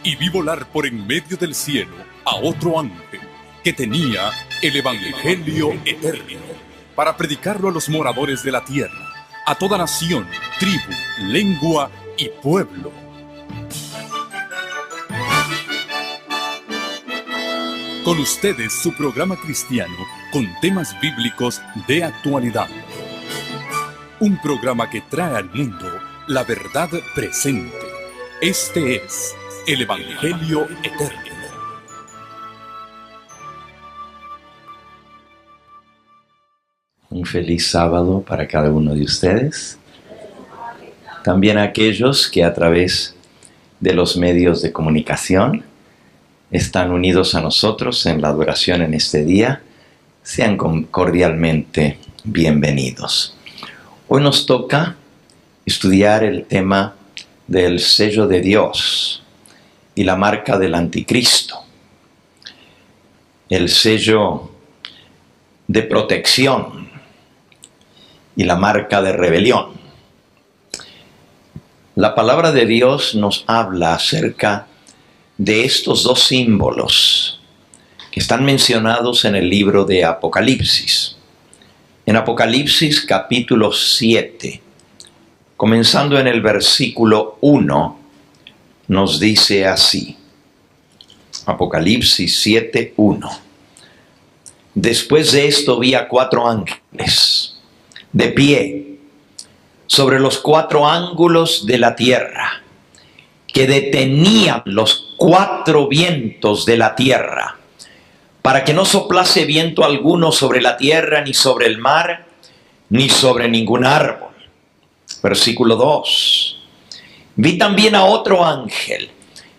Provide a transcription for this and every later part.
y vi volar por en medio del cielo a otro ángel que tenía el Evangelio eterno para predicarlo a los moradores de la tierra, a toda nación, tribu, lengua y pueblo. Con ustedes su programa cristiano con temas bíblicos de actualidad. Un programa que trae al mundo la verdad presente. Este es el Evangelio eterno. Un feliz sábado para cada uno de ustedes. También a aquellos que a través de los medios de comunicación están unidos a nosotros en la adoración en este día, sean cordialmente bienvenidos. Hoy nos toca estudiar el tema del sello de Dios y la marca del anticristo. El sello de protección y la marca de rebelión. La palabra de Dios nos habla acerca de estos dos símbolos que están mencionados en el libro de Apocalipsis. En Apocalipsis capítulo 7, comenzando en el versículo 1, nos dice así. Apocalipsis 7, 1. Después de esto vi a 4 ángeles de pie sobre los 4 ángulos de la tierra, que detenían los 4 vientos de la tierra, para que no soplase viento alguno sobre la tierra, ni sobre el mar, ni sobre ningún árbol. Versículo 2. Vi también a otro ángel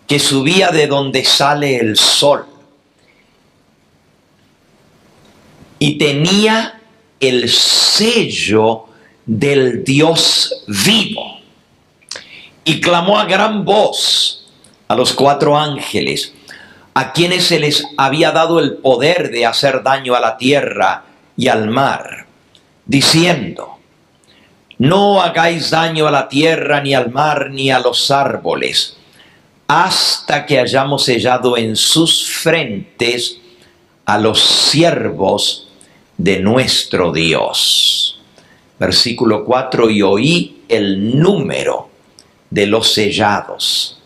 que subía de donde sale el sol, y tenía el sello del Dios vivo. Y clamó a gran voz a los 4 ángeles, a quienes se les había dado el poder de hacer daño a la tierra y al mar, diciendo: no hagáis daño a la tierra, ni al mar, ni a los árboles, hasta que hayamos sellado en sus frentes a los siervos de nuestro Dios. Versículo 4, y oí el número de los sellados,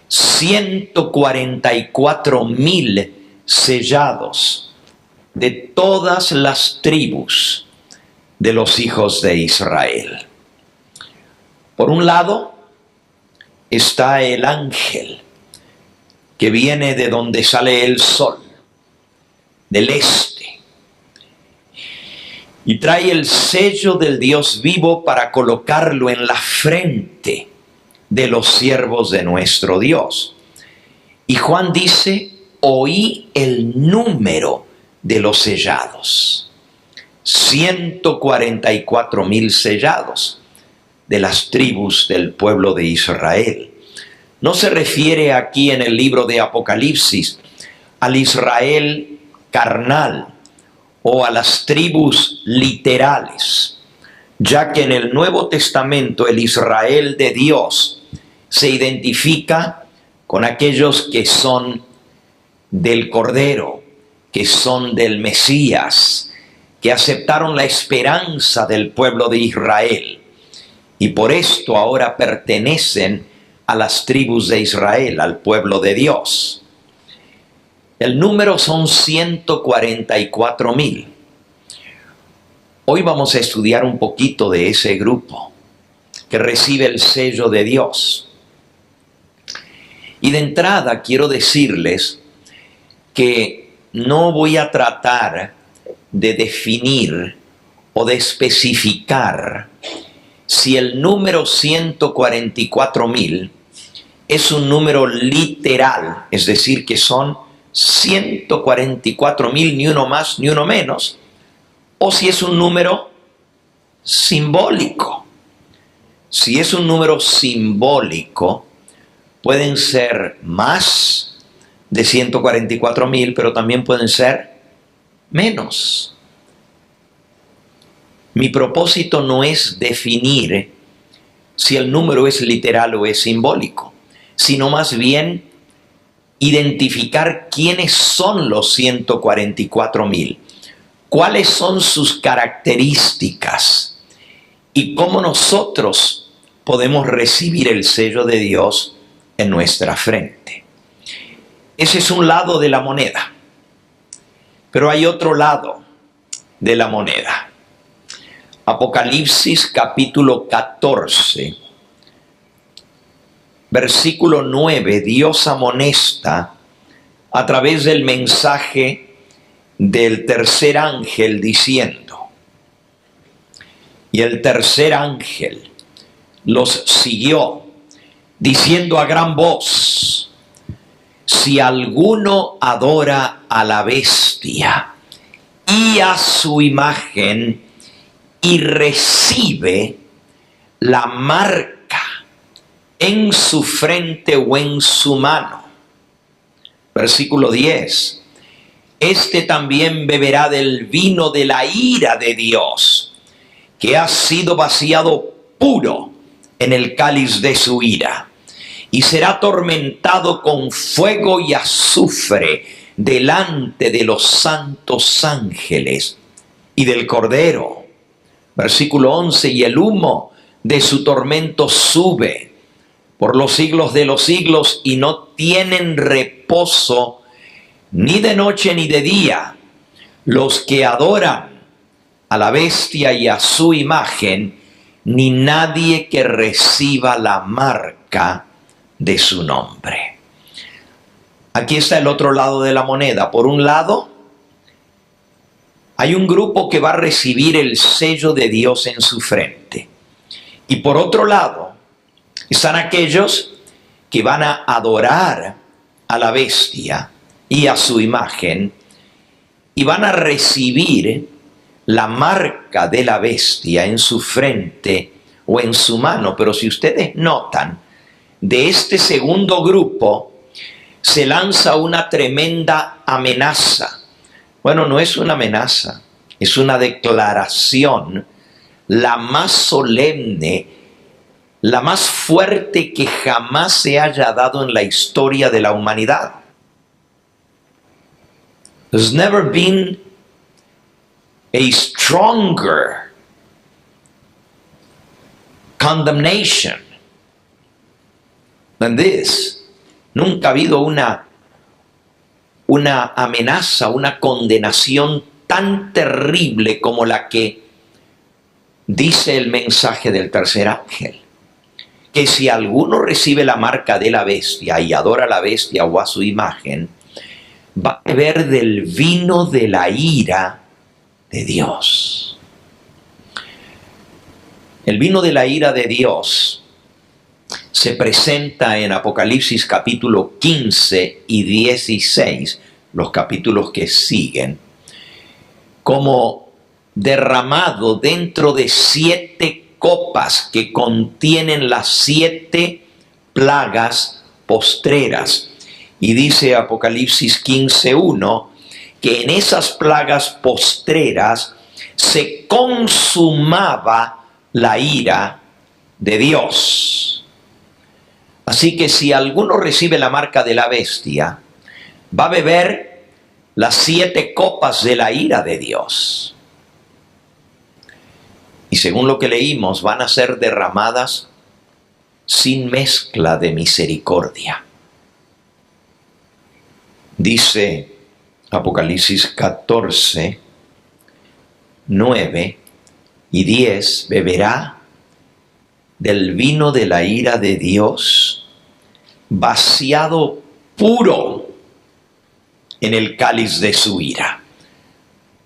144,000 sellados de todas las tribus de los hijos de Israel. Por un lado está el ángel que viene de donde sale el sol, del este, y trae el sello del Dios vivo para colocarlo en la frente de los siervos de nuestro Dios. Y Juan dice: oí el número de los sellados. 144,000 sellados de las tribus del pueblo de Israel. No se refiere aquí en el libro de Apocalipsis al Israel carnal o a las tribus literales, ya que en el Nuevo Testamento el Israel de Dios se identifica con aquellos que son del Cordero, que son del Mesías, que aceptaron la esperanza del pueblo de Israel, y por esto ahora pertenecen a las tribus de Israel, al pueblo de Dios. El número son 144,000. Hoy vamos a estudiar un poquito de ese grupo que recibe el sello de Dios. Y de entrada quiero decirles que no voy a tratar de definir o de especificar si el número 144,000 es un número literal, es decir, que son 144,000, ni uno más ni uno menos, o si es un número simbólico. Si es un número simbólico, pueden ser más de 144,000, pero también pueden ser menos. Mi propósito no es definir si el número es literal o es simbólico, sino más bien identificar quiénes son los 144,000, cuáles son sus características y cómo nosotros podemos recibir el sello de Dios en nuestra frente. Ese es un lado de la moneda, pero hay otro lado de la moneda. Apocalipsis capítulo 14, versículo 9, Dios amonesta a través del mensaje del tercer ángel diciendo: y el tercer ángel los siguió, diciendo a gran voz: si alguno adora a la bestia y a su imagen y recibe la marca en su frente o en su mano. Versículo 10. Este también beberá del vino de la ira de Dios, que ha sido vaciado puro en el cáliz de su ira, y será atormentado con fuego y azufre delante de los santos ángeles y del Cordero. Versículo 11, y el humo de su tormento sube por los siglos de los siglos, y no tienen reposo ni de noche ni de día los que adoran a la bestia y a su imagen, ni nadie que reciba la marca de su nombre. Aquí está el otro lado de la moneda. Por un lado, hay un grupo que va a recibir el sello de Dios en su frente. Y por otro lado, están aquellos que van a adorar a la bestia y a su imagen, y van a recibir la marca de la bestia en su frente o en su mano. Pero si ustedes notan, de este segundo grupo se lanza una tremenda amenaza. Bueno, no es una amenaza, es una declaración, la más solemne, la más fuerte que jamás se haya dado en la historia de la humanidad. There's never been a stronger condemnation than this. Nunca ha habido una amenaza, una condenación tan terrible como la que dice el mensaje del tercer ángel. Que si alguno recibe la marca de la bestia y adora a la bestia o a su imagen, va a beber del vino de la ira de Dios. El vino de la ira de Dios se presenta en Apocalipsis capítulo 15 y 16, los capítulos que siguen, como derramado dentro de 7 copas que contienen las 7 plagas postreras. Y dice Apocalipsis 15:1 que en esas plagas postreras se consumaba la ira de Dios. Así que si alguno recibe la marca de la bestia, va a beber las 7 copas de la ira de Dios. Y según lo que leímos, van a ser derramadas sin mezcla de misericordia. Dice Apocalipsis 14, 9 y 10, beberá del vino de la ira de Dios, vaciado puro en el cáliz de su ira.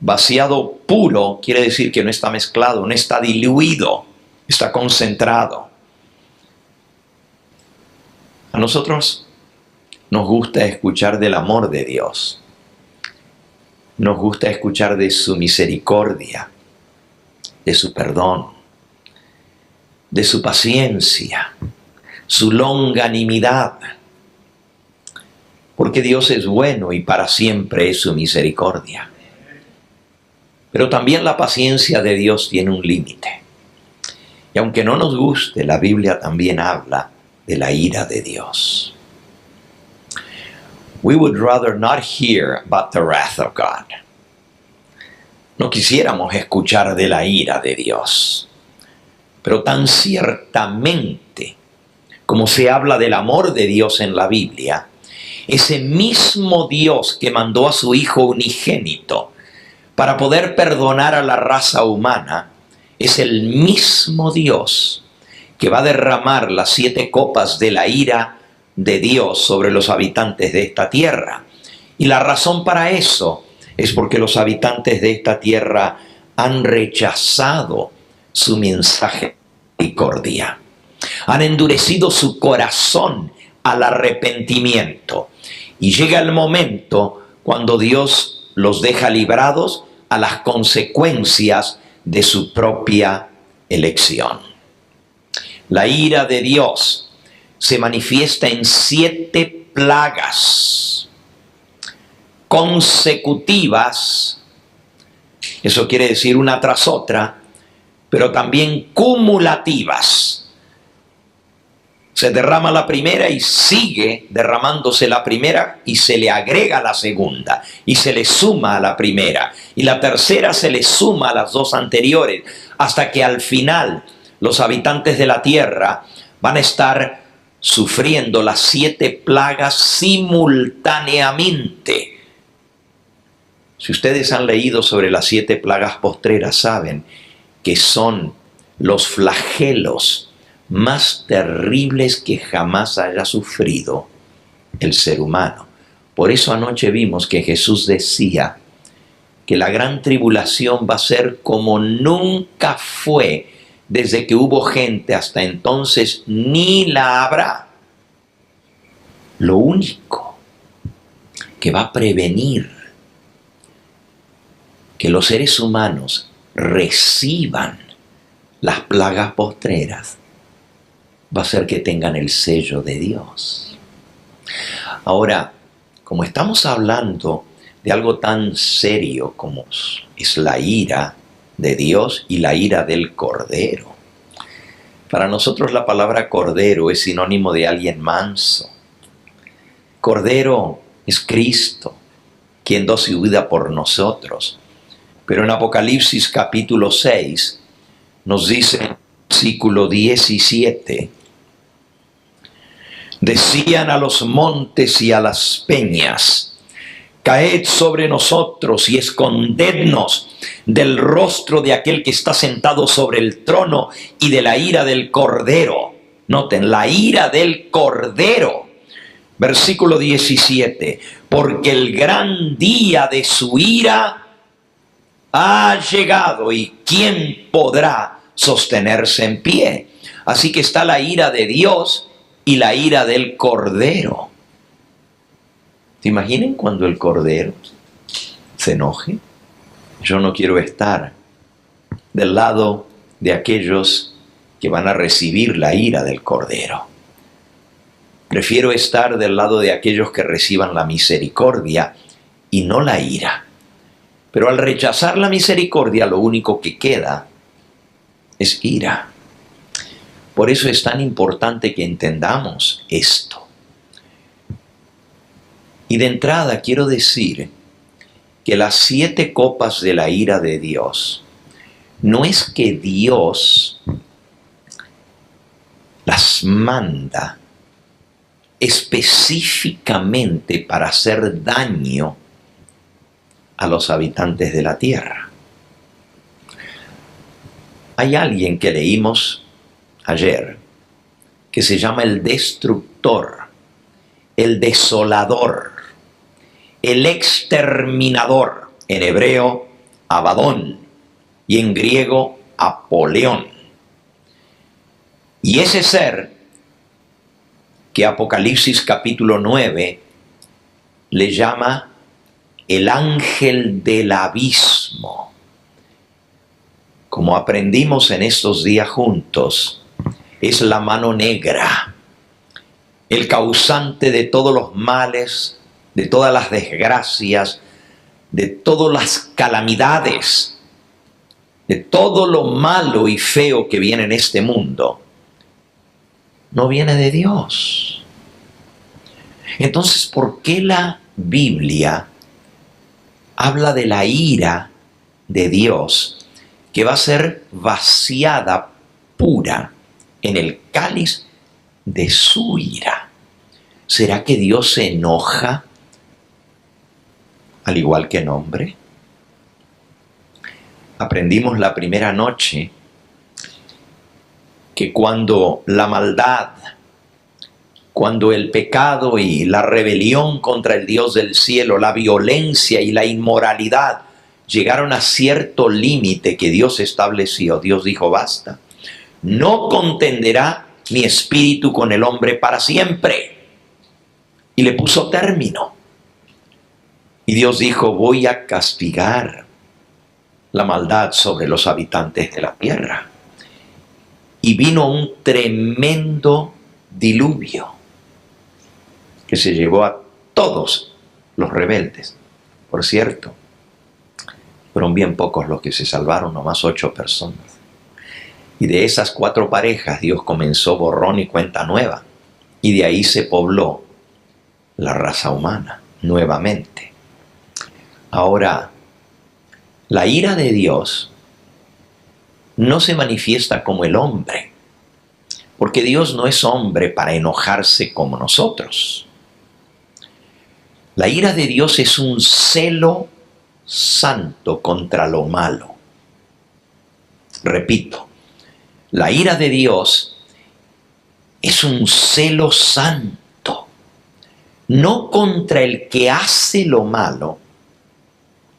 Vaciado puro quiere decir que no está mezclado, no está diluido, está concentrado. A nosotros nos gusta escuchar del amor de Dios. Nos gusta escuchar de su misericordia, de su perdón, de su paciencia, su longanimidad. Porque Dios es bueno y para siempre es su misericordia. Pero también la paciencia de Dios tiene un límite. Y aunque no nos guste, la Biblia también habla de la ira de Dios. we would rather not hear about the wrath of God. No quisiéramos escuchar de la ira de Dios. Pero tan ciertamente como se habla del amor de Dios en la Biblia, ese mismo Dios que mandó a su Hijo unigénito para poder perdonar a la raza humana, es el mismo Dios que va a derramar las 7 copas de la ira de Dios sobre los habitantes de esta tierra. Y la razón para eso es porque los habitantes de esta tierra han rechazado su mensaje de misericordia. Han endurecido su corazón al arrepentimiento. Y llega el momento cuando Dios los deja librados a las consecuencias de su propia elección. La ira de Dios se manifiesta en 7 plagas consecutivas. Eso quiere decir una tras otra, pero también cumulativas. Se derrama la primera y sigue derramándose la primera y se le agrega la segunda y se le suma a la primera y la tercera se le suma a las 2 anteriores, hasta que al final los habitantes de la tierra van a estar sufriendo las 7 plagas simultáneamente. Si ustedes han leído sobre las 7 plagas postreras, saben que son los flagelos más terribles que jamás haya sufrido el ser humano. Por eso anoche vimos que Jesús decía que la gran tribulación va a ser como nunca fue desde que hubo gente hasta entonces, ni la habrá. Lo único que va a prevenir que los seres humanos reciban las plagas postreras va a ser que tengan el sello de Dios. Ahora, como estamos hablando de algo tan serio como es la ira de Dios y la ira del Cordero, para nosotros la palabra Cordero es sinónimo de alguien manso. Cordero es Cristo, quien dio su vida por nosotros. Pero en Apocalipsis capítulo 6 nos dice, versículo 17, decían a los montes y a las peñas, caed sobre nosotros y escondednos del rostro de aquel que está sentado sobre el trono y de la ira del Cordero. Noten, la ira del Cordero. Versículo 17, porque el gran día de su ira ha llegado y ¿quién podrá sostenerse en pie? Así que está la ira de Dios y la ira del Cordero. ¿Se imaginan cuando el Cordero se enoje? Yo no quiero estar del lado de aquellos que van a recibir la ira del Cordero. Prefiero estar del lado de aquellos que reciban la misericordia y no la ira. Pero al rechazar la misericordia, lo único que queda es ira. Por eso es tan importante que entendamos esto. Y de entrada quiero decir que las 7 copas de la ira de Dios, no es que Dios las manda específicamente para hacer daño a los habitantes de la tierra. Hay alguien que leímos ayer que se llama el destructor, el desolador, el exterminador, en hebreo Abadón y en griego Apoleón. Y ese ser que Apocalipsis capítulo 9 le llama el ángel del abismo. Como aprendimos en estos días juntos, es la mano negra, el causante de todos los males, de todas las desgracias, de todas las calamidades, de todo lo malo y feo que viene en este mundo. No viene de Dios. Entonces, ¿por qué la Biblia habla de la ira de Dios que va a ser vaciada pura en el cáliz de su ira? ¿Será que Dios se enoja al igual que el hombre? Aprendimos la primera noche que cuando la maldad, cuando el pecado y la rebelión contra el Dios del cielo, la violencia y la inmoralidad llegaron a cierto límite que Dios estableció, Dios dijo: basta, no contenderá mi espíritu con el hombre para siempre. Y le puso término. Y Dios dijo: voy a castigar la maldad sobre los habitantes de la tierra. Y vino un tremendo diluvio que se llevó a todos los rebeldes. Por cierto, fueron bien pocos los que se salvaron, nomás 8 personas. Y de esas 4 parejas Dios comenzó borrón y cuenta nueva. Y de ahí se pobló la raza humana nuevamente. Ahora, la ira de Dios no se manifiesta como el hombre, porque Dios no es hombre para enojarse como nosotros. La ira de Dios es un celo santo contra lo malo. Repito, la ira de Dios es un celo santo, no contra el que hace lo malo,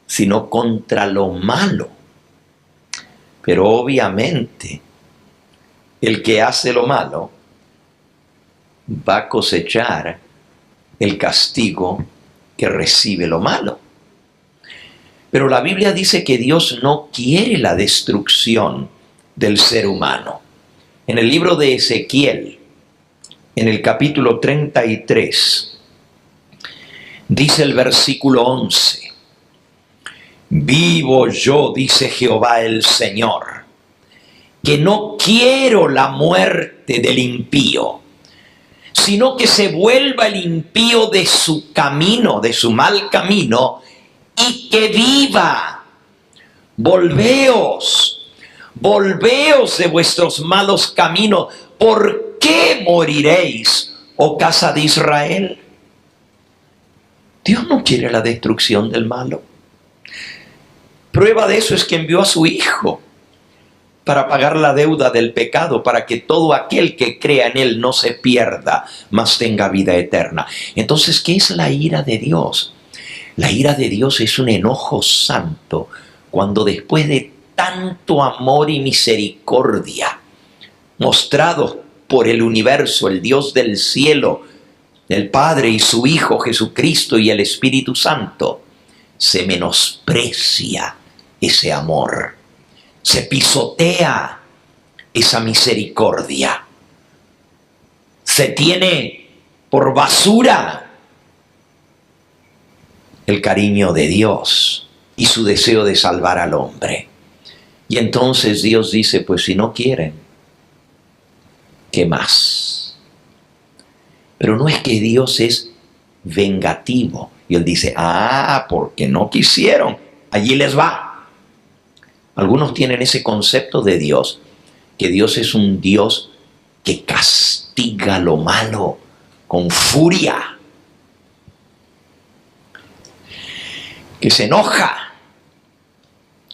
sino contra lo malo. Pero obviamente, el que hace lo malo va a cosechar el castigo que recibe lo malo. Pero la Biblia dice que Dios no quiere la destrucción del ser humano. En el libro de Ezequiel, en el capítulo 33, dice el versículo 11: vivo yo, dice Jehová el Señor, que no quiero la muerte del impío, sino que se vuelva el impío de su camino, de su mal camino, y que viva. Volveos, volveos de vuestros malos caminos. ¿Por qué moriréis, oh casa de Israel? Dios no quiere la destrucción del malo. Prueba de eso es que envió a su Hijo para pagar la deuda del pecado, para que todo aquel que crea en Él no se pierda, mas tenga vida eterna. Entonces, ¿qué es la ira de Dios? La ira de Dios es un enojo santo, cuando después de tanto amor y misericordia mostrados por el universo, el Dios del cielo, el Padre y su Hijo Jesucristo y el Espíritu Santo, se menosprecia ese amor, se pisotea esa misericordia, se tiene por basura el cariño de Dios y su deseo de salvar al hombre. Y entonces Dios dice: pues si no quieren, ¿qué más? Pero no es que Dios es vengativo. Y Él dice: porque no quisieron, allí les va. Algunos tienen ese concepto de Dios, que Dios es un Dios que castiga lo malo con furia, que se enoja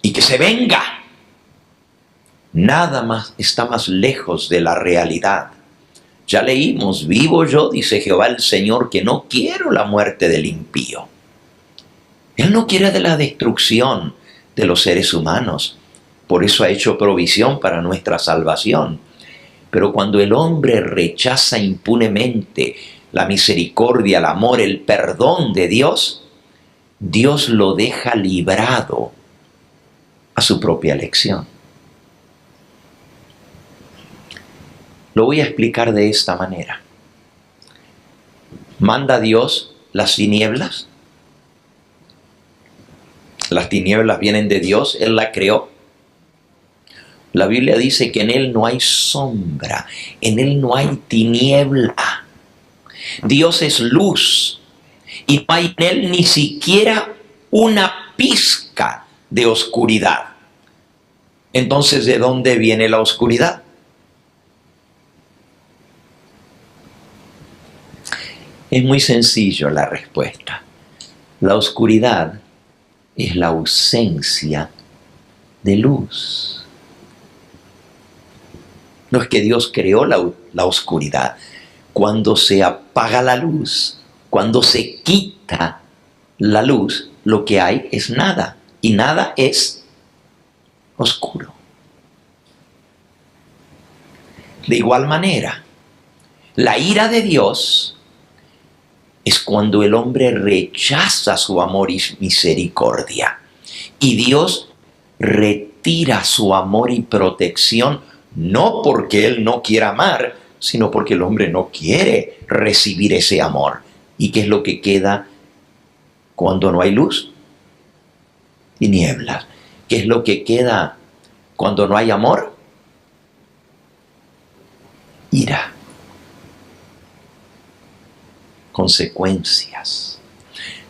y que se venga. Nada más está más lejos de la realidad. Ya leímos: vivo yo, dice Jehová el Señor, que no quiero la muerte del impío. Él no quiere de la destrucción de los seres humanos. Por eso ha hecho provisión para nuestra salvación. Pero cuando el hombre rechaza impunemente la misericordia, el amor, el perdón de Dios, Dios lo deja librado a su propia elección. Lo voy a explicar de esta manera. ¿Manda Dios las tinieblas? Las tinieblas vienen de Dios, Él las creó. La Biblia dice que en Él no hay sombra, en Él no hay tiniebla. Dios es luz y no hay en Él ni siquiera una pizca de oscuridad. Entonces, ¿de dónde viene la oscuridad? Es muy sencillo la respuesta. La oscuridad es la ausencia de luz. No es que Dios creó la oscuridad. Cuando se apaga la luz, cuando se quita la luz, lo que hay es nada. Y nada es oscuro. De igual manera, la ira de Dios es cuando el hombre rechaza su amor y misericordia. Y Dios retira su amor y protección, no porque Él no quiera amar, sino porque el hombre no quiere recibir ese amor. ¿Y qué es lo que queda cuando no hay luz? Tinieblas. ¿Qué es lo que queda cuando no hay amor? Ira. Consecuencias.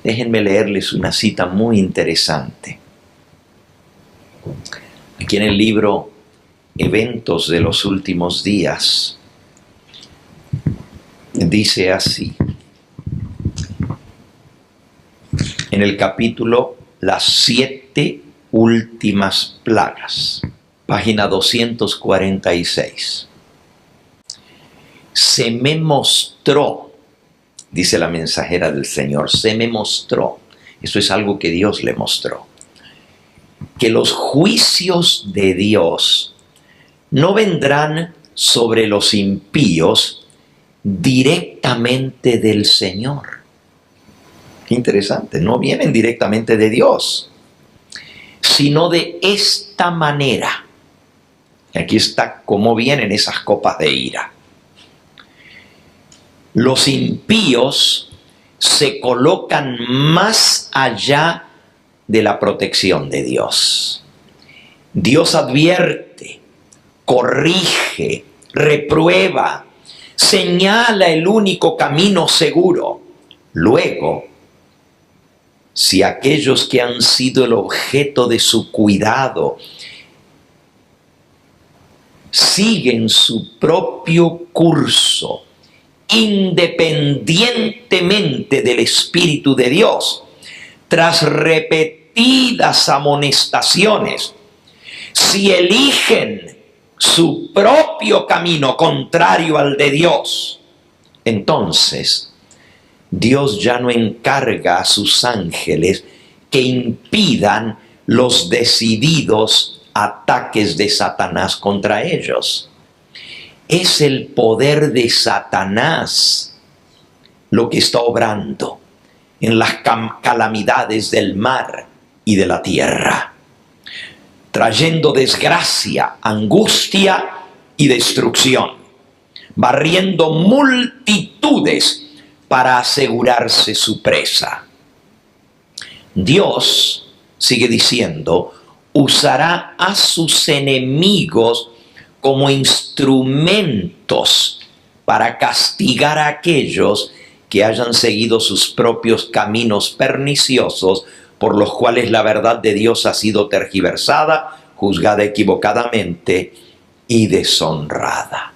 Déjenme leerles una cita muy interesante. Aquí en el libro Eventos de los Últimos Días, dice así, en el capítulo Las 7 últimas plagas, página 246. Se me mostró, dice la mensajera del Señor, se me mostró, eso es algo que Dios le mostró, que los juicios de Dios no vendrán sobre los impíos directamente del Señor. Qué interesante, no vienen directamente de Dios, sino de esta manera. Aquí está cómo vienen esas copas de ira. Los impíos se colocan más allá de la protección de Dios. Dios advierte, corrige, reprueba, señala el único camino seguro. Luego, si aquellos que han sido el objeto de su cuidado siguen su propio curso, independientemente del Espíritu de Dios, tras repetidas amonestaciones, si eligen su propio camino contrario al de Dios, entonces Dios ya no encarga a sus ángeles que impidan los decididos ataques de Satanás contra ellos. Es el poder de Satanás lo que está obrando en las calamidades del mar y de la tierra, trayendo desgracia, angustia y destrucción, barriendo multitudes para asegurarse su presa. Dios, sigue diciendo, usará a sus enemigos como instrumentos para castigar a aquellos que hayan seguido sus propios caminos perniciosos, por los cuales la verdad de Dios ha sido tergiversada, juzgada equivocadamente y deshonrada.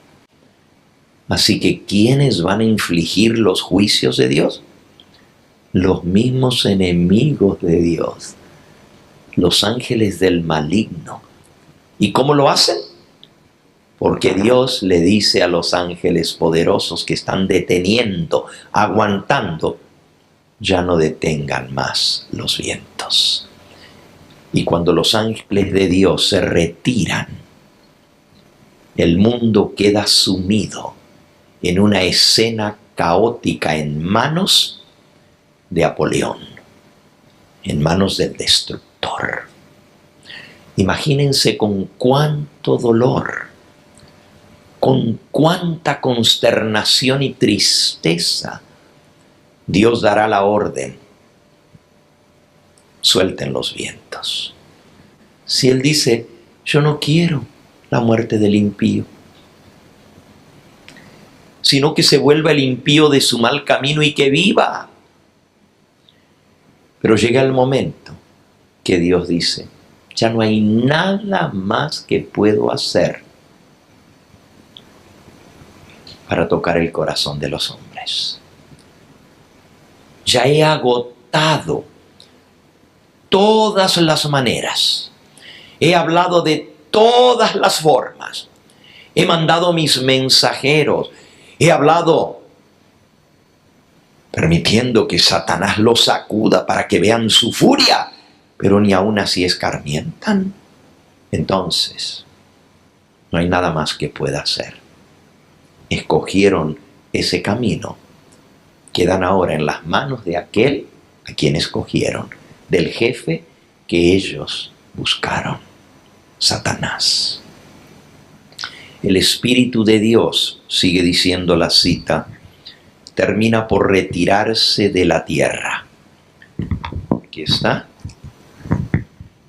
Así que, ¿quiénes van a infligir los juicios de Dios? Los mismos enemigos de Dios, los ángeles del maligno. ¿Y cómo lo hacen? Porque Dios le dice a los ángeles poderosos que están deteniendo, aguantando, ya no detengan más los vientos. Y cuando los ángeles de Dios se retiran, el mundo queda sumido en una escena caótica en manos de Apolión, en manos del destructor. Imagínense con cuánto dolor, con cuánta consternación y tristeza Dios dará la orden: suelten los vientos. Si Él dice, yo no quiero la muerte del impío. sino que se vuelva el impío de su mal camino y que viva. Pero llega el momento que Dios dice, ya no hay nada más que puedo hacer para tocar el corazón de los hombres. Ya he agotado todas las maneras. He hablado de todas las formas. He mandado mis mensajeros. He hablado permitiendo que Satanás los sacuda para que vean su furia, pero ni aún así escarmientan. Entonces, no hay nada más que pueda hacer. Escogieron ese camino. Quedan ahora en las manos de aquel a quien escogieron, del jefe que ellos buscaron, Satanás. El Espíritu de Dios, sigue diciendo la cita, termina por retirarse de la tierra. Aquí está.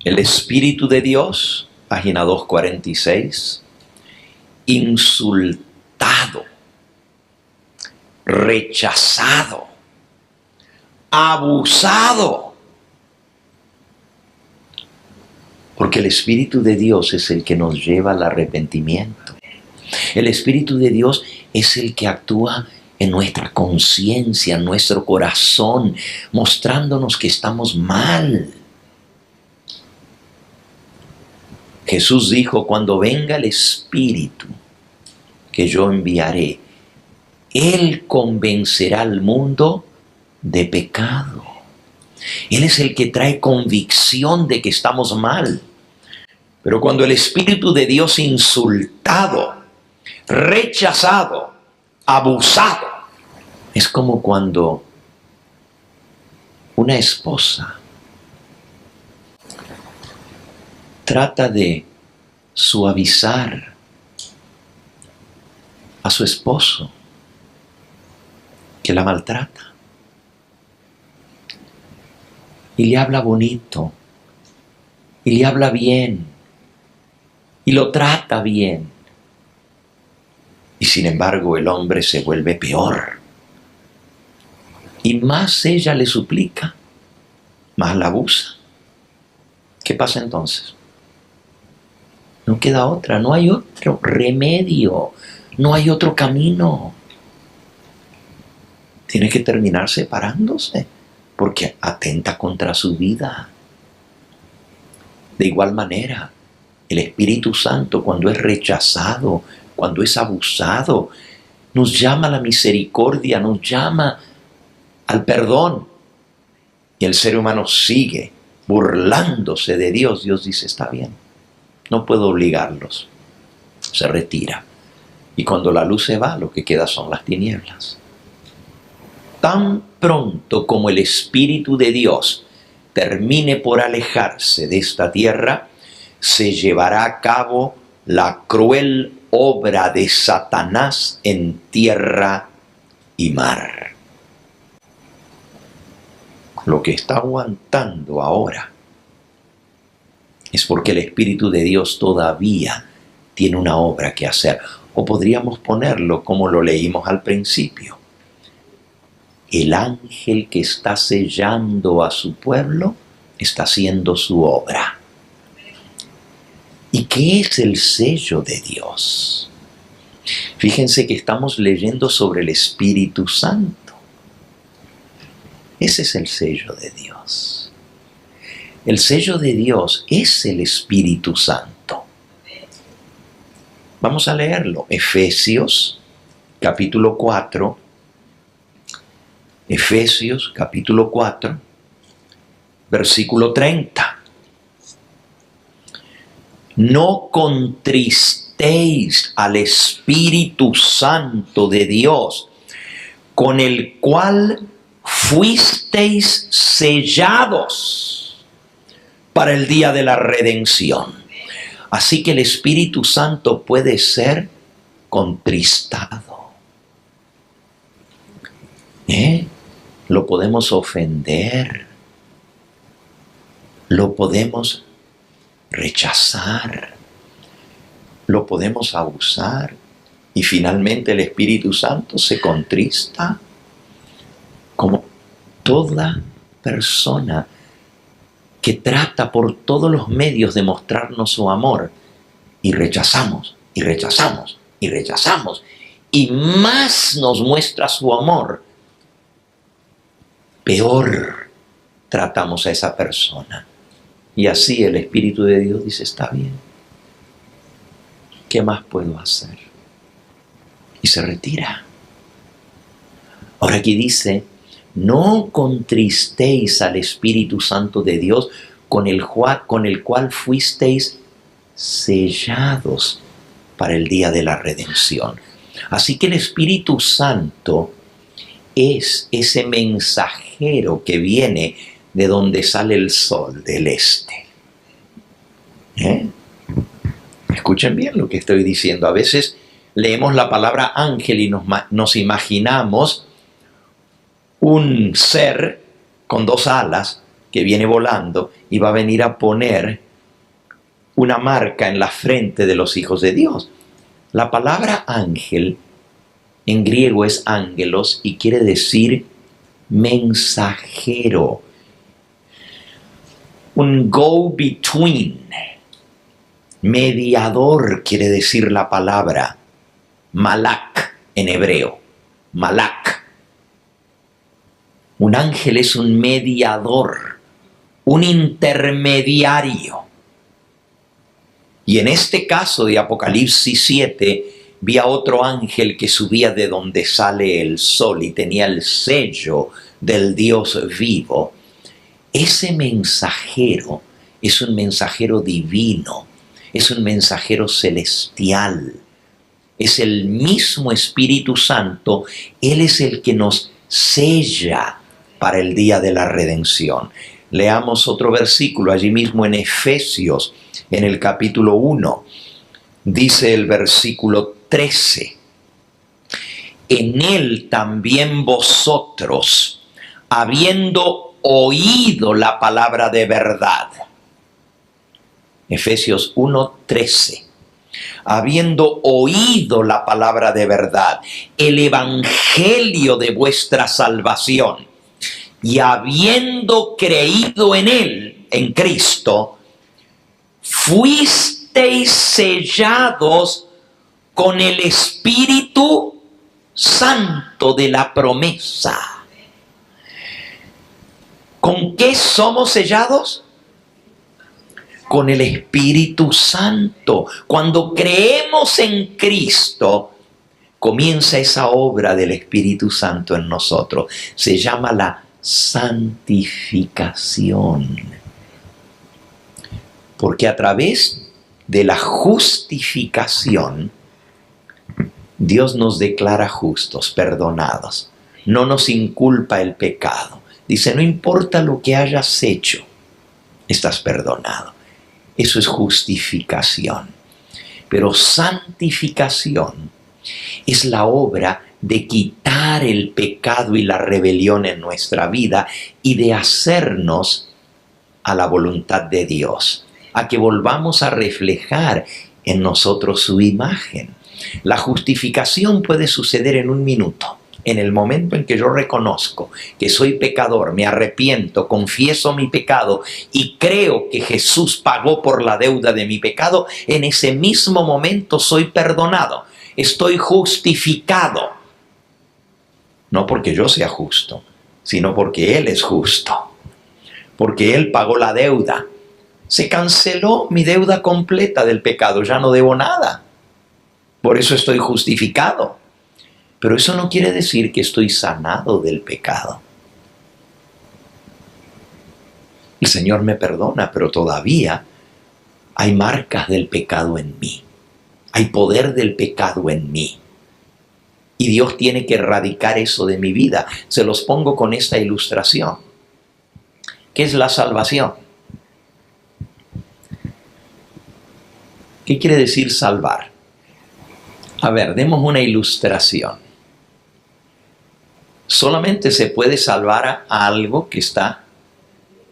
El Espíritu de Dios, página 246, insultado, rechazado, abusado. Porque el Espíritu de Dios es el que nos lleva al arrepentimiento. El Espíritu de Dios es el que actúa en nuestra conciencia, en nuestro corazón, mostrándonos que estamos mal. Jesús dijo, cuando venga el Espíritu que yo enviaré, Él convencerá al mundo de pecado. Él es el que trae convicción de que estamos mal. Pero cuando el Espíritu de Dios insultado, rechazado, abusado, es como cuando una esposa trata de suavizar a su esposo que la maltrata y le habla bonito y le habla bien y lo trata bien, y sin embargo el hombre se vuelve peor y más ella le suplica, más la abusa. ¿Qué pasa entonces? No queda otra, no hay otro remedio, no hay otro camino. Tiene que terminar separándose porque atenta contra su vida. De igual manera, el Espíritu Santo, cuando es rechazado, cuando es abusado, nos llama a la misericordia, nos llama al perdón. Y el ser humano sigue burlándose de Dios. Dios dice, está bien, no puedo obligarlos. Se retira. Y cuando la luz se va, lo que queda son las tinieblas. Tan pronto como el Espíritu de Dios termine por alejarse de esta tierra, se llevará a cabo la cruel obra de Satanás en tierra y mar. Lo que está aguantando ahora es porque el Espíritu de Dios todavía tiene una obra que hacer. O podríamos ponerlo como lo leímos al principio. El ángel que está sellando a su pueblo está haciendo su obra. ¿Y qué es el sello de Dios? Fíjense que estamos leyendo sobre el Espíritu Santo. Ese es el sello de Dios. El sello de Dios es el Espíritu Santo. Vamos a leerlo. Efesios, capítulo 4. Efesios, capítulo 4, versículo 30. No contristéis al Espíritu Santo de Dios, con el cual fuisteis sellados para el día de la redención. Así que el Espíritu Santo puede ser contristado. Lo podemos ofender. Lo podemos rechazar. Lo podemos abusar. Y finalmente el Espíritu Santo se contrista como toda persona que trata por todos los medios de mostrarnos su amor, y rechazamos, y rechazamos, y rechazamos, y más nos muestra su amor, peor tratamos a esa persona. Y así el Espíritu de Dios dice, está bien, ¿qué más puedo hacer? Y se retira. Ahora aquí dice, no contristéis al Espíritu Santo de Dios, con el cual fuisteis sellados para el día de la redención. Así que el Espíritu Santo es ese mensajero que viene de donde sale el sol, del este. Escuchen bien lo que estoy diciendo. A veces leemos la palabra ángel y nos imaginamos un ser con dos alas que viene volando y va a venir a poner una marca en la frente de los hijos de Dios. La palabra ángel en griego es ángelos y quiere decir mensajero. Un go-between, mediador quiere decir la palabra malak en hebreo, malak. Un ángel es un mediador, un intermediario. Y en este caso de Apocalipsis 7, vi a otro ángel que subía de donde sale el sol y tenía el sello del Dios vivo. Ese mensajero es un mensajero divino, es un mensajero celestial. Es el mismo Espíritu Santo, Él es el que nos sella para el día de la redención. Leamos otro versículo allí mismo en Efesios, en el capítulo 1. Dice el versículo 13. En Él también vosotros, habiendo oído la palabra de verdad. Efesios 1:13. Habiendo oído la palabra de verdad, el evangelio de vuestra salvación, y habiendo creído en Él, en Cristo, fuisteis sellados con el Espíritu Santo de la promesa. ¿Con qué somos sellados? Con el Espíritu Santo. Cuando creemos en Cristo, comienza esa obra del Espíritu Santo en nosotros. Se llama la santificación. Porque a través de la justificación, Dios nos declara justos, perdonados. No nos inculpa el pecado. Dice, no importa lo que hayas hecho, estás perdonado. Eso es justificación. Pero santificación es la obra de quitar el pecado y la rebelión en nuestra vida y de hacernos a la voluntad de Dios, a que volvamos a reflejar en nosotros su imagen. La justificación puede suceder en un minuto. En el momento en que yo reconozco que soy pecador, me arrepiento, confieso mi pecado y creo que Jesús pagó por la deuda de mi pecado, en ese mismo momento soy perdonado. Estoy justificado. No porque yo sea justo, sino porque Él es justo. Porque Él pagó la deuda. Se canceló mi deuda completa del pecado. Ya no debo nada. Por eso estoy justificado. Pero eso no quiere decir que estoy sanado del pecado. El Señor me perdona, pero todavía hay marcas del pecado en mí. Hay poder del pecado en mí. Y Dios tiene que erradicar eso de mi vida. Se los pongo con esta ilustración. ¿Qué es la salvación? ¿Qué quiere decir salvar? A ver, demos una ilustración. Solamente se puede salvar a algo que está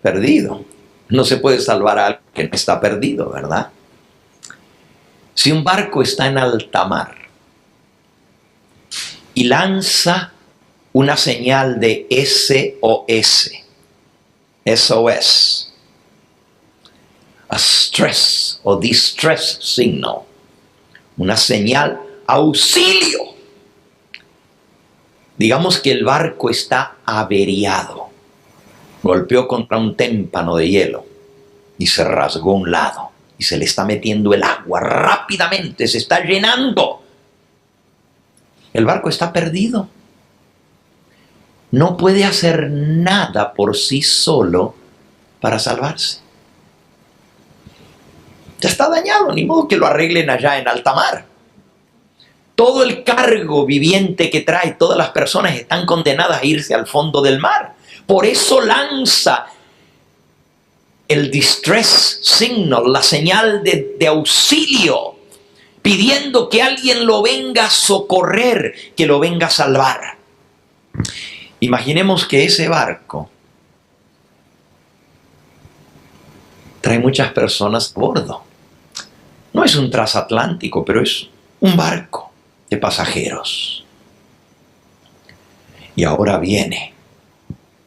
perdido. No se puede salvar a algo que no está perdido, ¿verdad? Si un barco está en alta mar y lanza una señal de SOS. SOS. A stress o distress signal. Una señal auxilio. Digamos que el barco está averiado. Golpeó contra un témpano de hielo y se rasgó un lado. Y se le está metiendo el agua rápidamente, se está llenando. El barco está perdido. No puede hacer nada por sí solo para salvarse. Ya está dañado, ni modo que lo arreglen allá en alta mar. Todo el cargo viviente que trae, todas las personas están condenadas a irse al fondo del mar. Por eso lanza el distress signal, la señal de auxilio, pidiendo que alguien lo venga a socorrer, que lo venga a salvar. Imaginemos que ese barco trae muchas personas a bordo. No es un transatlántico, pero es un barco de pasajeros. Y ahora viene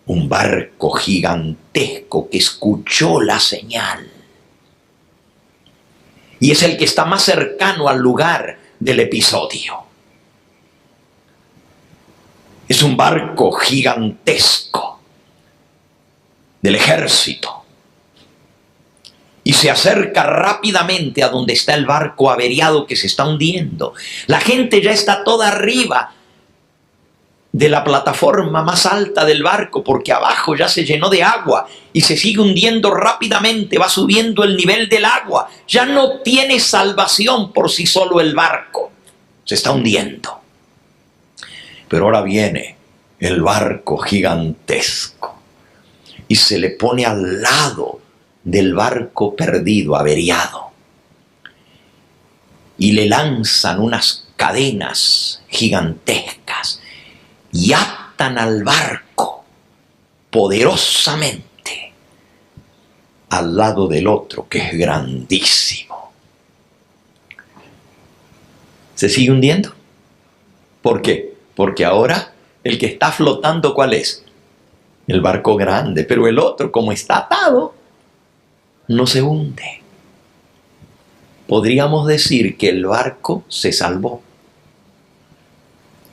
un barco gigantesco que escuchó la señal. Y es el que está más cercano al lugar del episodio. Es un barco gigantesco del ejército. Y se acerca rápidamente a donde está el barco averiado que se está hundiendo. La gente ya está toda arriba de la plataforma más alta del barco, porque abajo ya se llenó de agua y se sigue hundiendo rápidamente, va subiendo el nivel del agua. Ya no tiene salvación por sí solo el barco. Se está hundiendo. Pero ahora viene el barco gigantesco y se le pone al lado del barco perdido, averiado. Y le lanzan unas cadenas gigantescas y atan al barco poderosamente al lado del otro, que es grandísimo. ¿Se sigue hundiendo? ¿Por qué? Porque ahora el que está flotando, ¿cuál es? El barco grande, pero el otro, como está atado, no se hunde. Podríamos decir que el barco se salvó.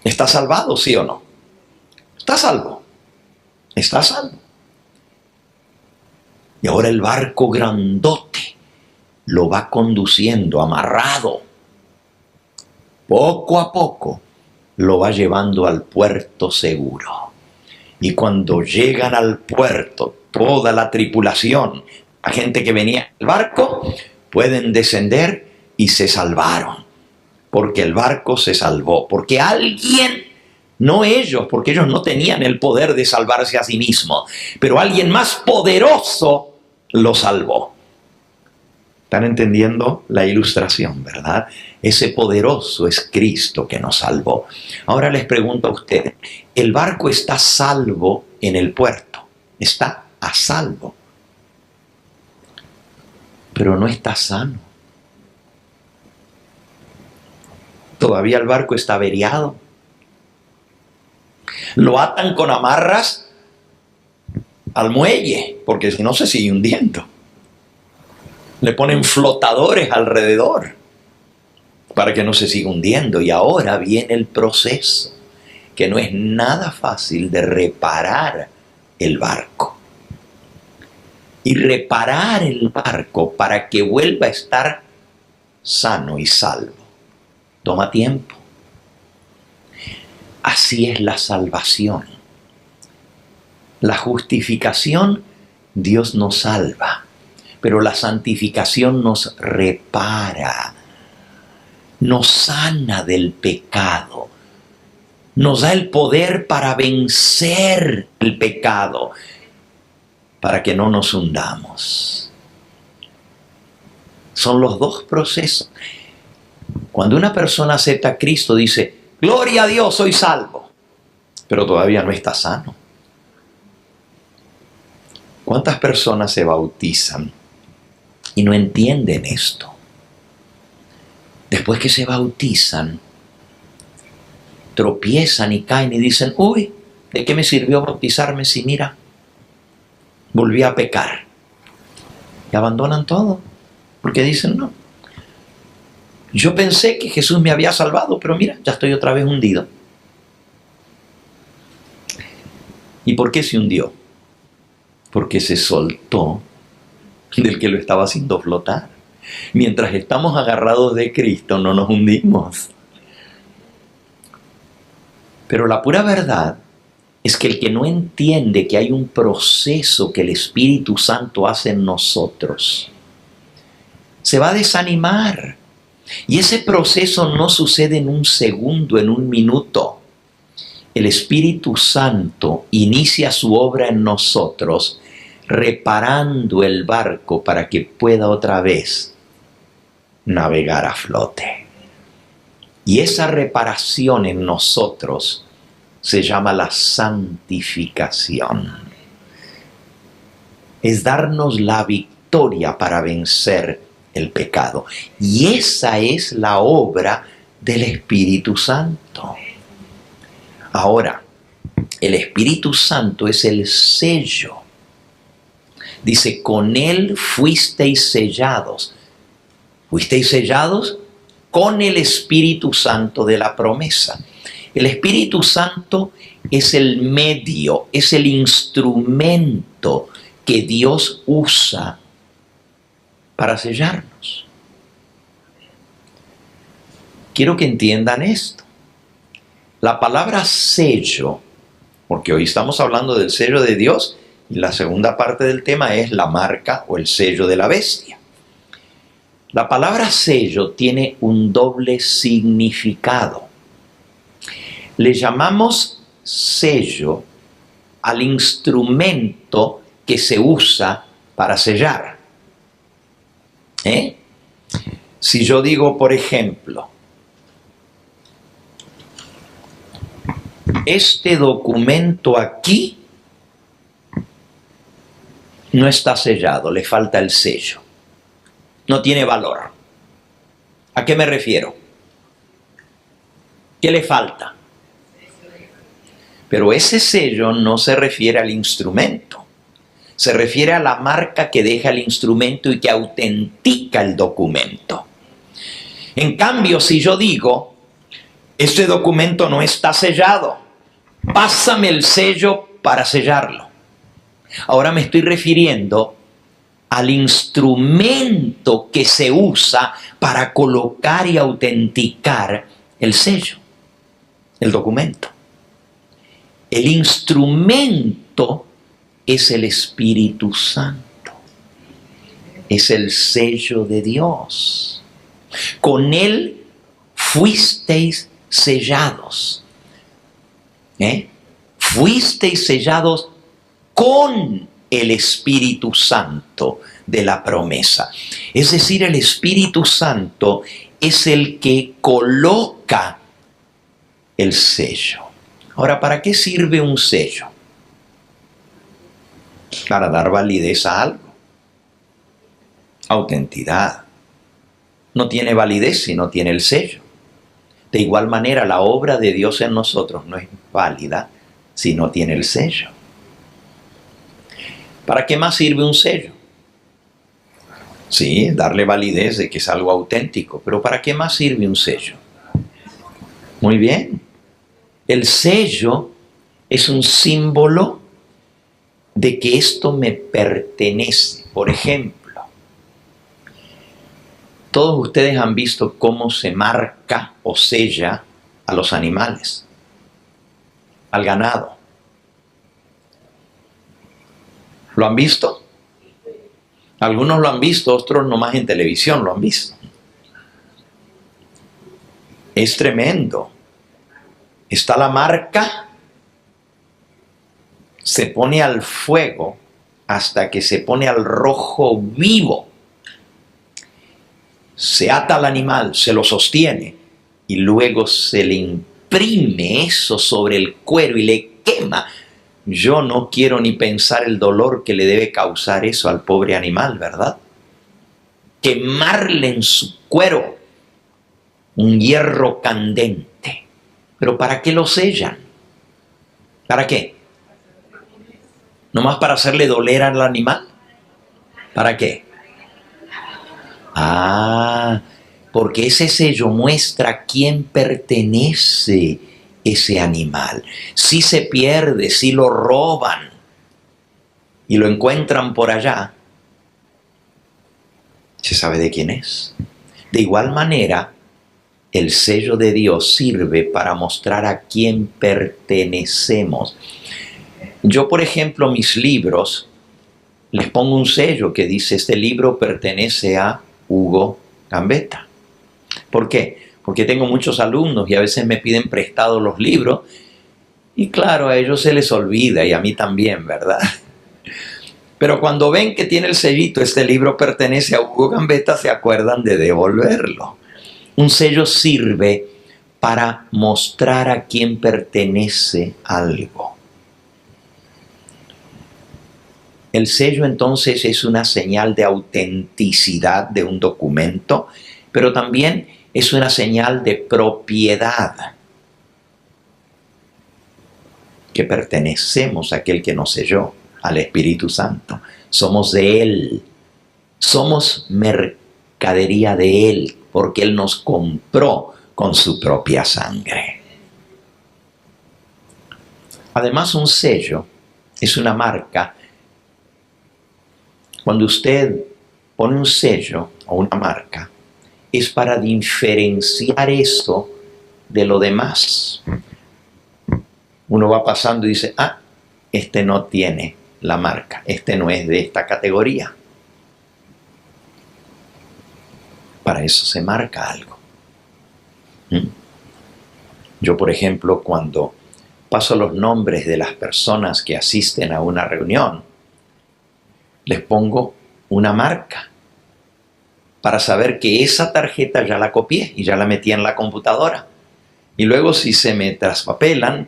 ¿Está salvado, sí o no? Está salvo. Está salvo. Y ahora el barco grandote lo va conduciendo amarrado. Poco a poco lo va llevando al puerto seguro. Y cuando llegan al puerto, toda la tripulación, la gente que venía en el barco, pueden descender y se salvaron. Porque el barco se salvó. Porque alguien, no ellos, porque ellos no tenían el poder de salvarse a sí mismos, pero alguien más poderoso lo salvó. ¿Están entendiendo la ilustración, verdad? Ese poderoso es Cristo que nos salvó. Ahora les pregunto a ustedes, ¿el barco está salvo en el puerto? Está a salvo. Pero no está sano. Todavía el barco está averiado. Lo atan con amarras al muelle, porque si no se sigue hundiendo. Le ponen flotadores alrededor para que no se siga hundiendo. Y ahora viene el proceso, que no es nada fácil, de reparar el barco. Y reparar el barco para que vuelva a estar sano y salvo toma tiempo. Así es la salvación. La justificación, Dios nos salva. Pero la santificación nos repara, nos sana del pecado, nos da el poder para vencer el pecado, para que no nos hundamos. Son los dos procesos. Cuando una persona acepta a Cristo, dice, gloria a Dios, soy salvo, pero todavía no está sano. ¿Cuántas personas se bautizan y no entienden esto? Después que se bautizan, tropiezan y caen y dicen, uy, ¿de qué me sirvió bautizarme si mira, volví a pecar? Y abandonan todo, porque dicen, no, yo pensé que Jesús me había salvado, pero mira, ya estoy otra vez hundido. ¿Y por qué se hundió? Porque se soltó del que lo estaba haciendo flotar. Mientras estamos agarrados de Cristo, no nos hundimos. Pero la pura verdad es que el que no entiende que hay un proceso que el Espíritu Santo hace en nosotros, se va a desanimar. Y ese proceso no sucede en un segundo, en un minuto. El Espíritu Santo inicia su obra en nosotros, reparando el barco para que pueda otra vez navegar a flote. Y esa reparación en nosotros se llama la santificación. Es darnos la victoria para vencer el pecado. Y esa es la obra del Espíritu Santo. Ahora, el Espíritu Santo es el sello. Dice, con Él fuisteis sellados. ¿Fuisteis sellados? Con el Espíritu Santo de la promesa. El Espíritu Santo es el medio, es el instrumento que Dios usa para sellarnos. Quiero que entiendan esto. La palabra sello, porque hoy estamos hablando del sello de Dios, y la segunda parte del tema es la marca o el sello de la bestia. La palabra sello tiene un doble significado. Le llamamos sello al instrumento que se usa para sellar. Si yo digo, por ejemplo, este documento aquí no está sellado, le falta el sello. No tiene valor. ¿A qué me refiero? ¿Qué le falta? Pero ese sello no se refiere al instrumento. Se refiere a la marca que deja el instrumento y que autentica el documento. En cambio, si yo digo, este documento no está sellado, pásame el sello para sellarlo. Ahora me estoy refiriendo al instrumento que se usa para colocar y autenticar el sello, el documento. El instrumento es el Espíritu Santo. Es el sello de Dios. Con Él fuisteis sellados. Fuisteis sellados con el Espíritu Santo de la promesa. Es decir, el Espíritu Santo es el que coloca el sello. Ahora, ¿para qué sirve un sello? Para dar validez a algo. Autenticidad. No tiene validez si no tiene el sello. De igual manera, la obra de Dios en nosotros no es válida si no tiene el sello. ¿Para qué más sirve un sello? Sí, darle validez de que es algo auténtico, pero ¿para qué más sirve un sello? Muy bien. El sello es un símbolo de que esto me pertenece. Por ejemplo, todos ustedes han visto cómo se marca o sella a los animales, al ganado. ¿Lo han visto? Algunos lo han visto, otros nomás en televisión lo han visto. Es tremendo. Está la marca, se pone al fuego hasta que se pone al rojo vivo. Se ata al animal, se lo sostiene y luego se le imprime eso sobre el cuero y le quema. Yo no quiero ni pensar el dolor que le debe causar eso al pobre animal, ¿verdad? Quemarle en su cuero un hierro candente. Pero ¿para qué lo sellan? ¿Para qué? ¿Nomás para hacerle doler al animal? ¿Para qué? Porque ese sello muestra a quién pertenece ese animal. Si se pierde, si lo roban y lo encuentran por allá, se sabe de quién es. De igual manera, el sello de Dios sirve para mostrar a quién pertenecemos. Yo, por ejemplo, mis libros, les pongo un sello que dice: este libro pertenece a Hugo Gambetta. ¿Por qué? Porque tengo muchos alumnos y a veces me piden prestados los libros y claro, a ellos se les olvida y a mí también, ¿verdad? Pero cuando ven que tiene el sellito, este libro pertenece a Hugo Gambetta, se acuerdan de devolverlo. Un sello sirve para mostrar a quién pertenece algo. El sello entonces es una señal de autenticidad de un documento, pero también es una señal de propiedad, que pertenecemos a aquel que nos selló, al Espíritu Santo. Somos de Él, somos mercadería de Él, porque Él nos compró con su propia sangre. Además, un sello es una marca. Cuando usted pone un sello o una marca, es para diferenciar eso de lo demás. Uno va pasando y dice: este no tiene la marca, este no es de esta categoría. Para eso se marca algo. Yo, por ejemplo, cuando paso los nombres de las personas que asisten a una reunión, les pongo una marca para saber que esa tarjeta ya la copié y ya la metí en la computadora. Y luego, si se me traspapelan,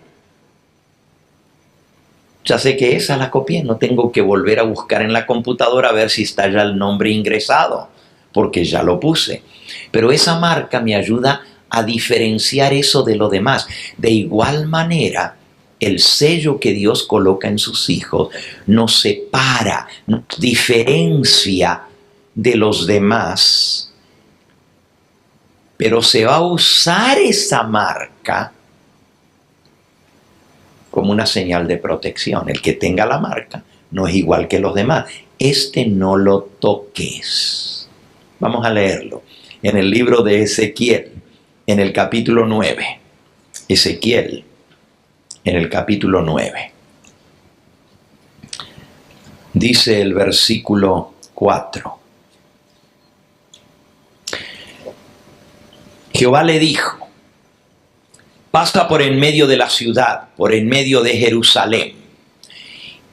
ya sé que esa la copié, no tengo que volver a buscar en la computadora a ver si está ya el nombre ingresado, porque ya lo puse. Pero esa marca me ayuda a diferenciar eso de lo demás. De igual manera, el sello que Dios coloca en sus hijos nos separa, nos diferencia de los demás. Pero se va a usar esa marca como una señal de protección. El que tenga la marca no es igual que los demás. No lo toques. Vamos a leerlo. En el libro de Ezequiel, en el capítulo 9. Ezequiel, en el capítulo 9. Dice el versículo 4. Jehová le dijo: pasa por en medio de la ciudad, por en medio de Jerusalén,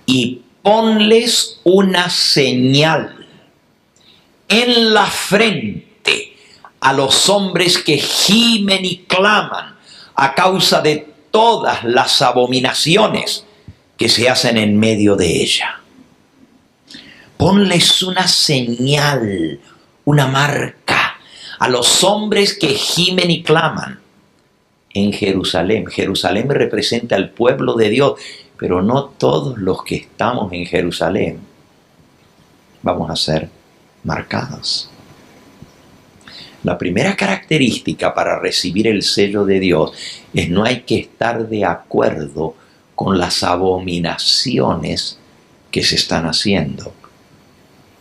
y ponles una señal en la frente a los hombres que gimen y claman a causa de todas las abominaciones que se hacen en medio de ella. Ponles una señal, una marca a los hombres que gimen y claman en Jerusalén. Jerusalén representa al pueblo de Dios, pero no todos los que estamos en Jerusalén vamos a ser marcados. La primera característica para recibir el sello de Dios es: no hay que estar de acuerdo con las abominaciones que se están haciendo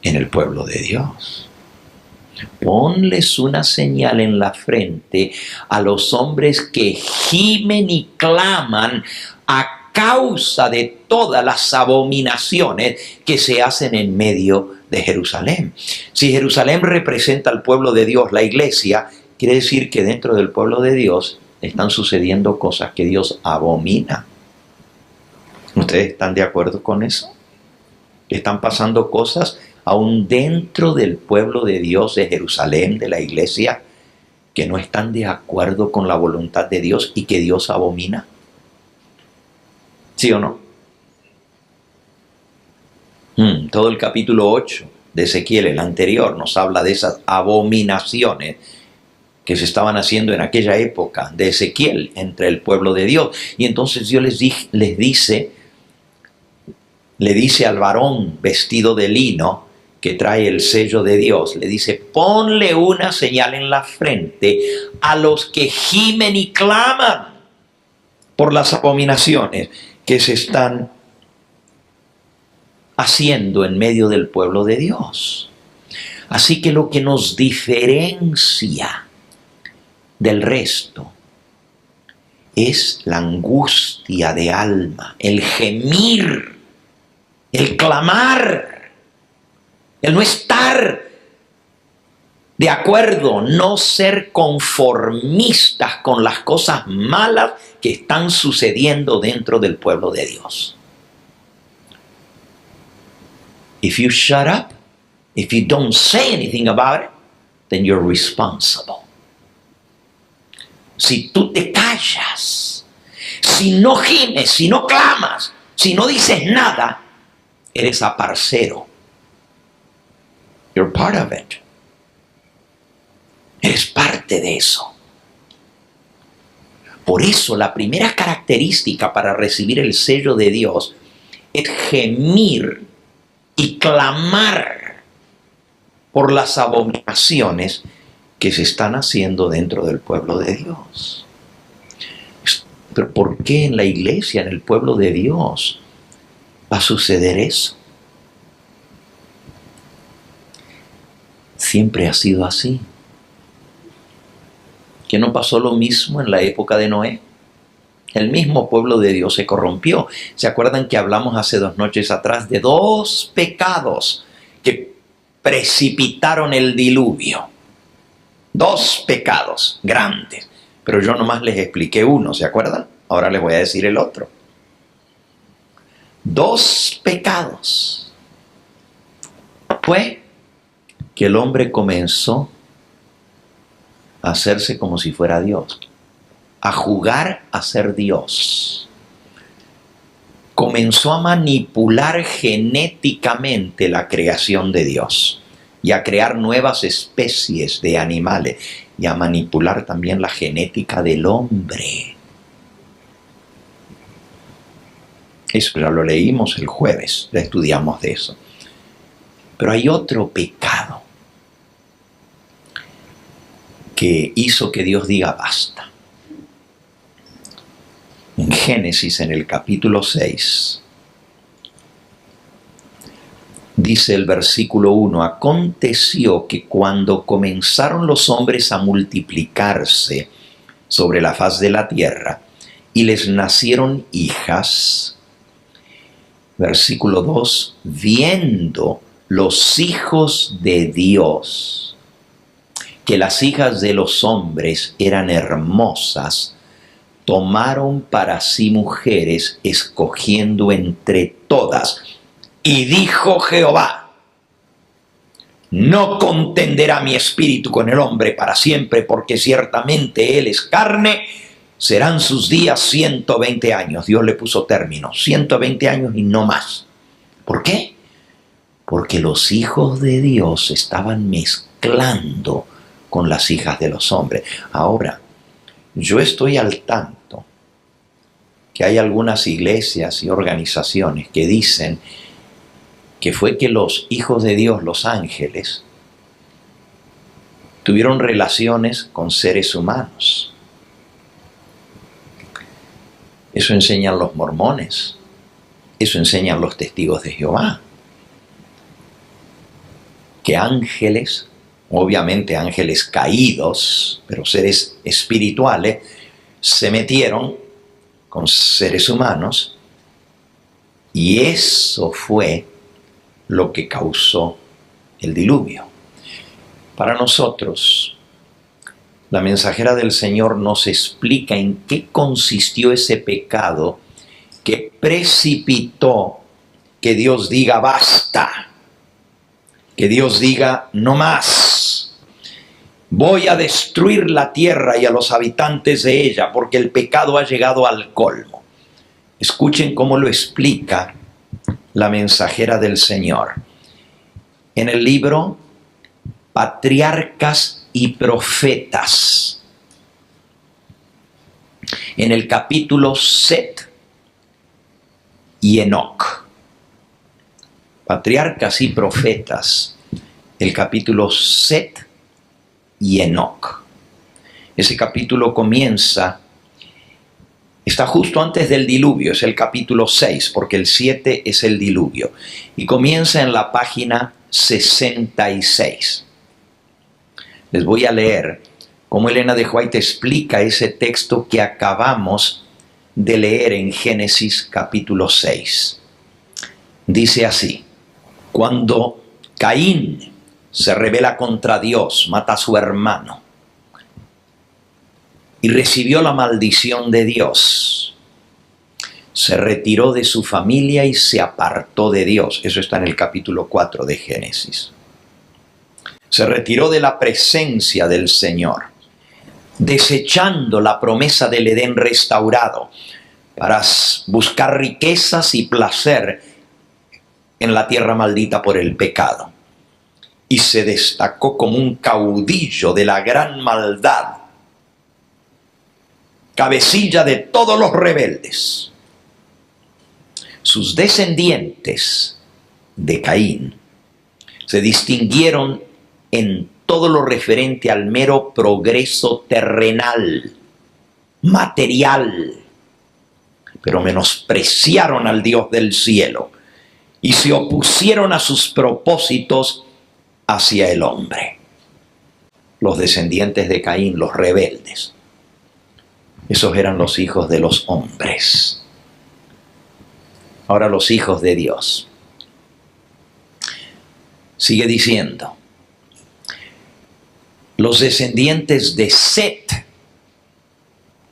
en el pueblo de Dios. Ponles una señal en la frente a los hombres que gimen y claman a causa de todas las abominaciones que se hacen en medio de Jerusalén. Si Jerusalén representa al pueblo de Dios, la iglesia, quiere decir que dentro del pueblo de Dios están sucediendo cosas que Dios abomina. ¿Ustedes están de acuerdo con eso? Están pasando cosas aún dentro del pueblo de Dios, de Jerusalén, de la iglesia, que no están de acuerdo con la voluntad de Dios y que Dios abomina. ¿Sí o no? Todo el capítulo 8 de Ezequiel, el anterior, nos habla de esas abominaciones que se estaban haciendo en aquella época de Ezequiel entre el pueblo de Dios. Y entonces Dios le dice al varón vestido de lino que trae el sello de Dios, le dice: ponle una señal en la frente a los que gimen y claman por las abominaciones que se están haciendo en medio del pueblo de Dios. Así que lo que nos diferencia del resto es la angustia de alma, el gemir, el clamar, el no estar de acuerdo, no ser conformistas con las cosas malas que están sucediendo dentro del pueblo de Dios. If you shut up, if you don't say anything about it, then you're responsible. Si tú te callas, si no gimes, si no clamas, si no dices nada, eres aparcero. You're part of it. Eres parte de eso. Por eso la primera característica para recibir el sello de Dios es gemir y clamar por las abominaciones que se están haciendo dentro del pueblo de Dios. Pero ¿por qué en la iglesia, en el pueblo de Dios, va a suceder eso? Siempre ha sido así. ¿Que no pasó lo mismo en la época de Noé? El mismo pueblo de Dios se corrompió. ¿Se acuerdan que hablamos hace 2 noches atrás de 2 pecados que precipitaron el diluvio? 2 pecados grandes. Pero yo nomás les expliqué uno, ¿se acuerdan? Ahora les voy a decir el otro. 2 pecados. Fue que el hombre comenzó a hacerse como si fuera Dios, a jugar a ser Dios. Comenzó a manipular genéticamente la creación de Dios y a crear nuevas especies de animales y a manipular también la genética del hombre. Eso ya lo leímos el jueves, ya estudiamos de eso. Pero hay otro pecado que hizo que Dios diga basta. En Génesis, en el capítulo 6, dice el versículo 1: aconteció que cuando comenzaron los hombres a multiplicarse sobre la faz de la tierra y les nacieron hijas, versículo 2, viendo los hijos de Dios que las hijas de los hombres eran hermosas, tomaron para sí mujeres, escogiendo entre todas. Y dijo Jehová: no contenderá mi espíritu con el hombre para siempre, porque ciertamente él es carne, serán sus días 120 años. Dios le puso término, 120 años y no más. ¿Por qué? Porque los hijos de Dios estaban mezclando con las hijas de los hombres. Ahora, yo estoy al tanto que hay algunas iglesias y organizaciones que dicen que fue que los hijos de Dios, los ángeles, tuvieron relaciones con seres humanos. Eso enseñan los mormones, eso enseñan los testigos de Jehová. Que ángeles, obviamente ángeles caídos, pero seres espirituales, se metieron con seres humanos y eso fue lo que causó el diluvio. Para nosotros, la mensajera del Señor nos explica en qué consistió ese pecado que precipitó que Dios diga basta, que Dios diga no más. Voy a destruir la tierra y a los habitantes de ella porque el pecado ha llegado al colmo. Escuchen cómo lo explica la mensajera del Señor. En el libro Patriarcas y profetas. En el capítulo Set y Enoc. Patriarcas y profetas. El capítulo Set y Enoc. Ese capítulo comienza, está justo antes del diluvio, es el capítulo 6, porque el 7 es el diluvio. Y comienza en la página 66. Les voy a leer cómo Elena de White explica ese texto que acabamos de leer en Génesis capítulo 6. Dice así: cuando Caín se rebela contra Dios, mata a su hermano y recibió la maldición de Dios, se retiró de su familia y se apartó de Dios. Eso está en el capítulo 4 de Génesis. Se retiró de la presencia del Señor, desechando la promesa del Edén restaurado para buscar riquezas y placer en la tierra maldita por el pecado. Y se destacó como un caudillo de la gran maldad, cabecilla de todos los rebeldes. Sus descendientes de Caín se distinguieron en todo lo referente al mero progreso terrenal, material, pero menospreciaron al Dios del cielo y se opusieron a sus propósitos hacia el hombre. Los descendientes de Caín, los rebeldes, esos eran los hijos de los hombres. Ahora los hijos de Dios. Sigue diciendo, los descendientes de Set,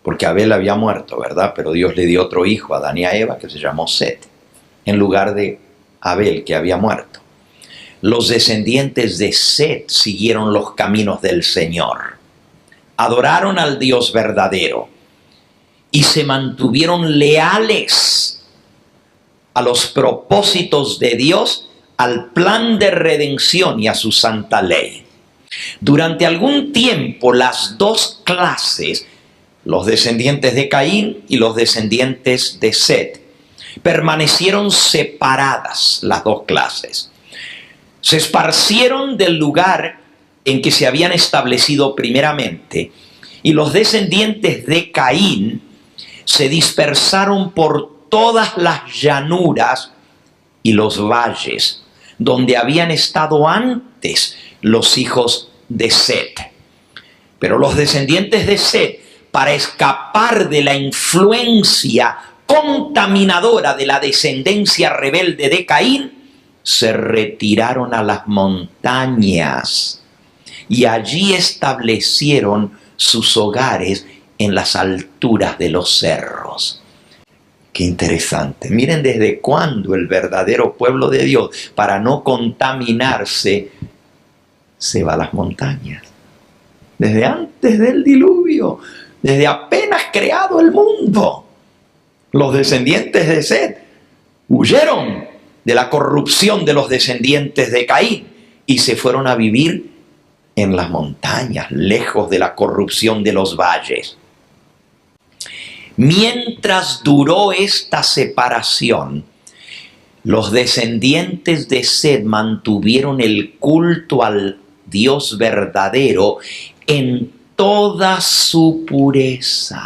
porque Abel había muerto, ¿verdad? Pero Dios le dio otro hijo a Adán y a Eva que se llamó Set, en lugar de Abel que había muerto. Los descendientes de Set siguieron los caminos del Señor, adoraron al Dios verdadero y se mantuvieron leales a los propósitos de Dios, al plan de redención y a su santa ley. Durante algún tiempo las dos clases, los descendientes de Caín y los descendientes de Set, permanecieron separadas las dos clases. Se esparcieron del lugar en que se habían establecido primeramente, y los descendientes de Caín se dispersaron por todas las llanuras y los valles donde habían estado antes los hijos de Set. Pero los descendientes de Set, para escapar de la influencia contaminadora de la descendencia rebelde de Caín, se retiraron a las montañas y allí establecieron sus hogares en las alturas de los cerros. Qué interesante. Miren desde cuándo el verdadero pueblo de Dios, para no contaminarse, se va a las montañas. Desde antes del diluvio, desde apenas creado el mundo, los descendientes de Set huyeron de la corrupción de los descendientes de Caín y se fueron a vivir en las montañas, lejos de la corrupción de los valles. Mientras duró esta separación, los descendientes de Set mantuvieron el culto al Dios verdadero en toda su pureza.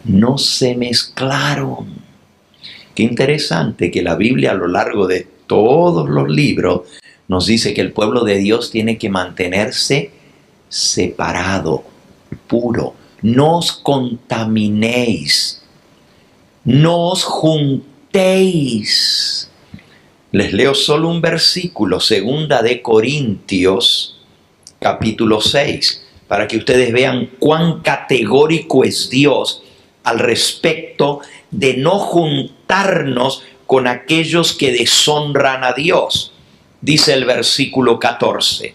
No se mezclaron. Qué interesante que la Biblia, a lo largo de todos los libros, nos dice que el pueblo de Dios tiene que mantenerse separado, puro. No os contaminéis, no os juntéis. Les leo solo un versículo, 2 de Corintios, capítulo 6, para que ustedes vean cuán categórico es Dios al respecto de no juntarnos con aquellos que deshonran a Dios. Dice el versículo 14,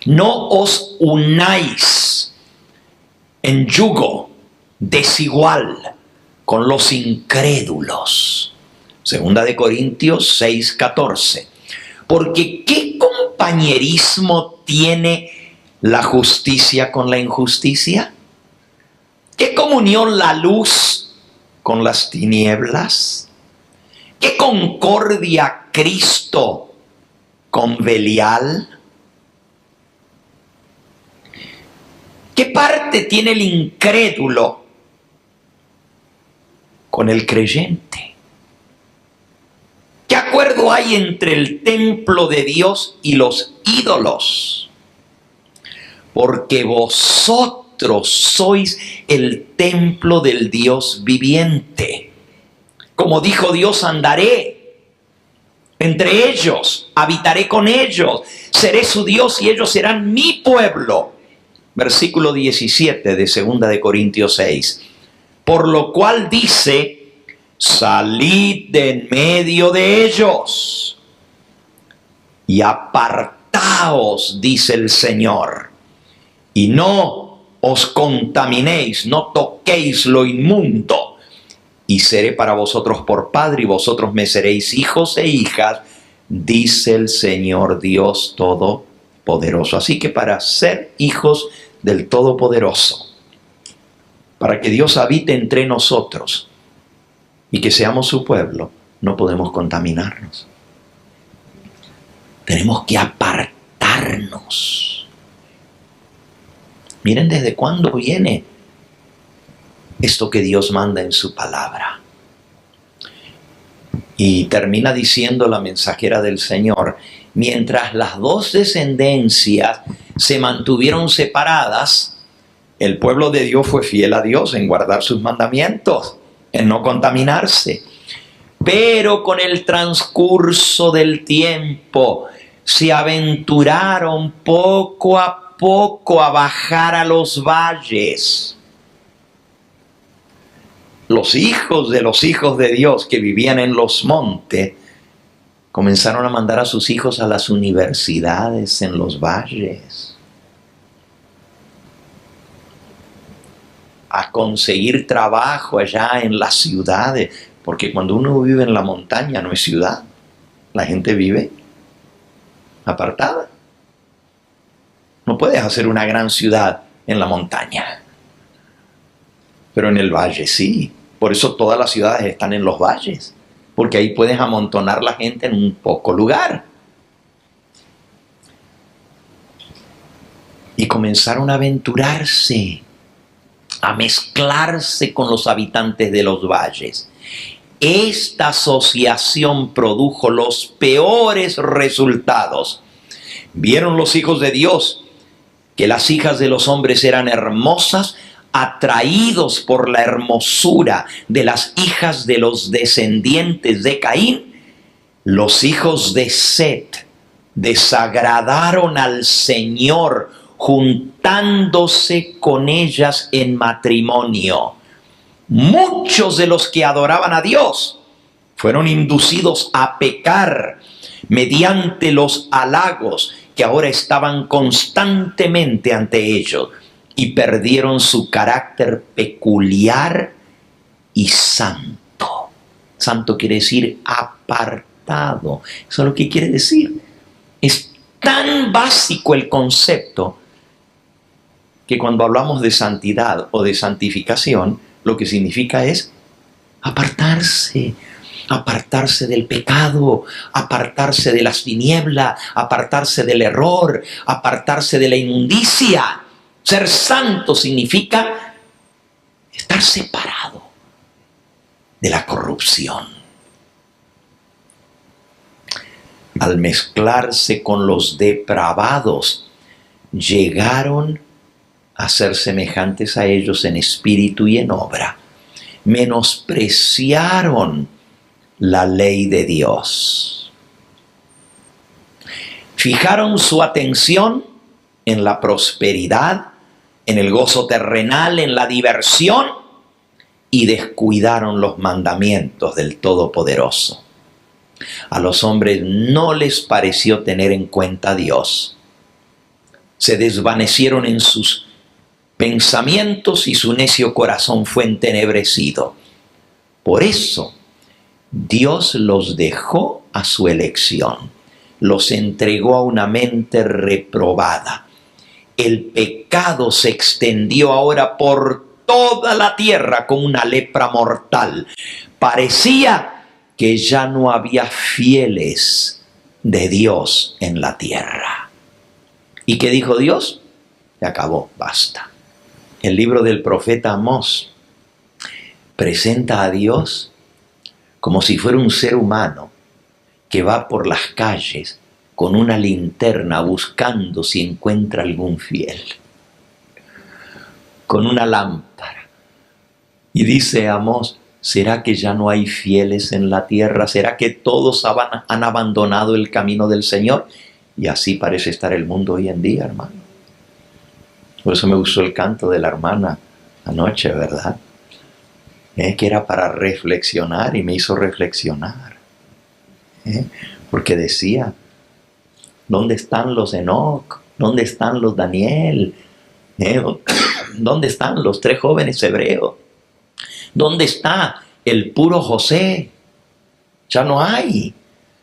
no os unáis en yugo desigual con los incrédulos. 2 de Corintios 6:14. Porque ¿qué compañerismo tiene la justicia con la injusticia? ¿Qué comunión la luz con las tinieblas? ¿Qué concordia Cristo con Belial? ¿Qué parte tiene el incrédulo con el creyente? ¿Qué acuerdo hay entre el templo de Dios y los ídolos? Porque vosotros sois el templo del Dios viviente. Como dijo Dios, andaré entre ellos, habitaré con ellos, seré su Dios y ellos serán mi pueblo. Versículo 17 de 2 de Corintios 6. Por lo cual dice, salid de en medio de ellos y apartaos, dice el Señor, y no os contaminéis, no toquéis lo inmundo, y seré para vosotros por padre, y vosotros me seréis hijos e hijas, dice el Señor Dios Todopoderoso. Así que para ser hijos del Todopoderoso, para que Dios habite entre nosotros y que seamos su pueblo, no podemos contaminarnos. Tenemos que apartarnos. Miren desde cuándo viene esto que Dios manda en su palabra. Y termina diciendo la mensajera del Señor, mientras las dos descendencias se mantuvieron separadas, el pueblo de Dios fue fiel a Dios en guardar sus mandamientos, en no contaminarse. Pero con el transcurso del tiempo se aventuraron poco a poco a bajar a los valles. Los hijos de Dios que vivían en los montes comenzaron a mandar a sus hijos a las universidades en los valles, a conseguir trabajo allá en las ciudades, porque cuando uno vive en la montaña no es ciudad, la gente vive apartada. No puedes hacer una gran ciudad en la montaña, pero en el valle sí. Por eso todas las ciudades están en los valles, porque ahí puedes amontonar la gente en un poco lugar. Y comenzaron a aventurarse, a mezclarse con los habitantes de los valles. Esta asociación produjo los peores resultados. Vieron los hijos de Dios que las hijas de los hombres eran hermosas, atraídos por la hermosura de las hijas de los descendientes de Caín. Los hijos de Set desagradaron al Señor juntándose con ellas en matrimonio. Muchos de los que adoraban a Dios fueron inducidos a pecar mediante los halagos que ahora estaban constantemente ante ellos, y perdieron su carácter peculiar y santo. Santo quiere decir apartado. Eso es lo que quiere decir. Es tan básico el concepto que cuando hablamos de santidad o de santificación, lo que significa es apartarse. Apartarse del pecado, apartarse de las tinieblas, apartarse del error, apartarse de la inmundicia. Ser santo significa estar separado de la corrupción. Al mezclarse con los depravados, llegaron a ser semejantes a ellos en espíritu y en obra. Menospreciaron la ley de Dios. Fijaron su atención en la prosperidad, en el gozo terrenal, en la diversión, y descuidaron los mandamientos del Todopoderoso. A los hombres no les pareció tener en cuenta a Dios. Se desvanecieron en sus pensamientos y su necio corazón fue entenebrecido. Por eso, Dios los dejó a su elección, los entregó a una mente reprobada. el pecado se extendió ahora por toda la tierra como una lepra mortal. Parecía que ya no había fieles de Dios en la tierra. ¿Y qué dijo Dios? Se acabó, basta. El libro del profeta Amós presenta a Dios como si fuera un ser humano que va por las calles con una linterna buscando si encuentra algún fiel, con una lámpara. Y dice Amós, ¿será que ya no hay fieles en la tierra? ¿Será que todos han abandonado el camino del Señor? Y así parece estar el mundo hoy en día, hermano. Por eso me gustó el canto de la hermana anoche, ¿verdad? Que era para reflexionar y me hizo reflexionar. Porque decía, ¿dónde están los Enoc? ¿Dónde están los Daniel? ¿Dónde están los 3 jóvenes hebreos? ¿Dónde está el puro José? Ya no hay,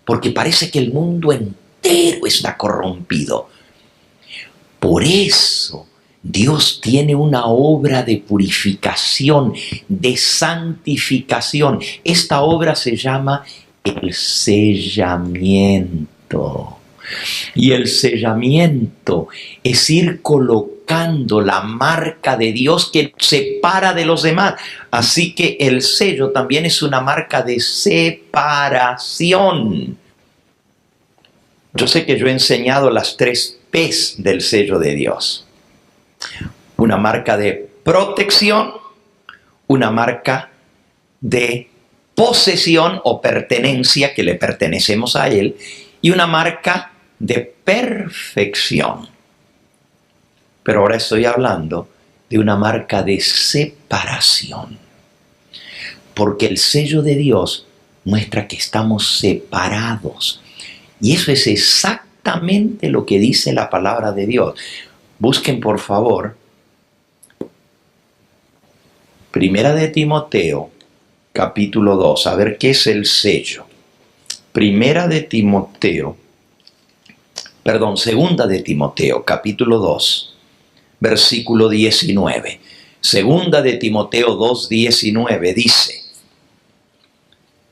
porque parece que el mundo entero está corrompido. Por eso Dios tiene una obra de purificación, de santificación. Esta obra se llama el sellamiento. Y el sellamiento es ir colocando la marca de Dios que separa de los demás. Así que el sello también es una marca de separación. Yo sé que yo he enseñado las 3 P's del sello de Dios. Una marca de protección, una marca de posesión o pertenencia, que le pertenecemos a Él, y una marca de perfección. Pero ahora estoy hablando de una marca de separación. Porque el sello de Dios muestra que estamos separados. Y eso es exactamente lo que dice la palabra de Dios. Busquen por favor Primera de Timoteo, capítulo 2, a ver qué es el sello. Segunda de Timoteo, capítulo 2, versículo 19. Segunda de Timoteo 2, 19 dice,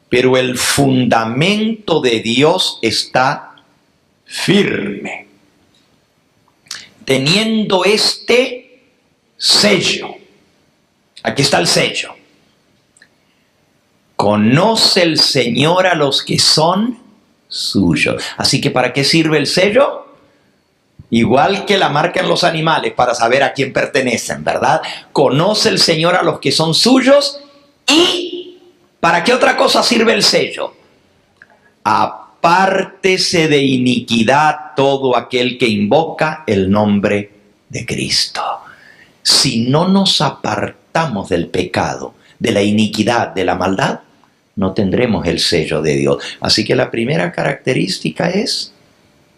pero el fundamento de Dios está firme, teniendo este sello. Aquí está el sello. Conoce el Señor a los que son suyos. Así que ¿para qué sirve el sello? Igual que la marca en los animales, para saber a quién pertenecen, ¿verdad? Conoce el Señor a los que son suyos. ¿Y para qué otra cosa sirve el sello? Apártese de iniquidad todo aquel que invoca el nombre de Cristo. Si no nos apartamos del pecado, de la iniquidad, de la maldad, no tendremos el sello de Dios. Así que la primera característica es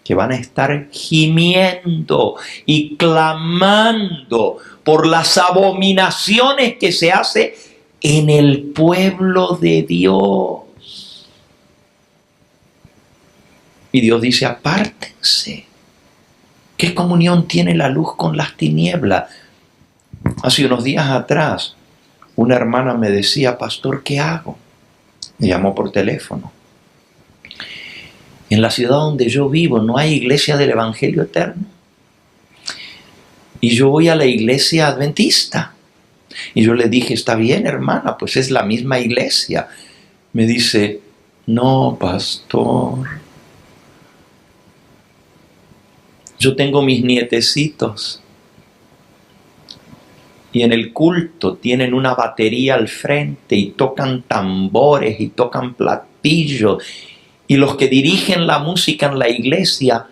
que van a estar gimiendo y clamando por las abominaciones que se hace en el pueblo de Dios. Y Dios dice, apártense. ¿Qué comunión tiene la luz con las tinieblas? Hace unos días atrás, una hermana me decía, pastor, ¿qué hago? Me llamó por teléfono. En la ciudad donde yo vivo no hay iglesia del Evangelio Eterno. Y yo voy a la iglesia adventista. Y yo le dije, está bien, hermana, pues es la misma iglesia. Me dice, no, pastor. Yo tengo mis nietecitos. Y en el culto tienen una batería al frente y tocan tambores y tocan platillos. Y los que dirigen la música en la iglesia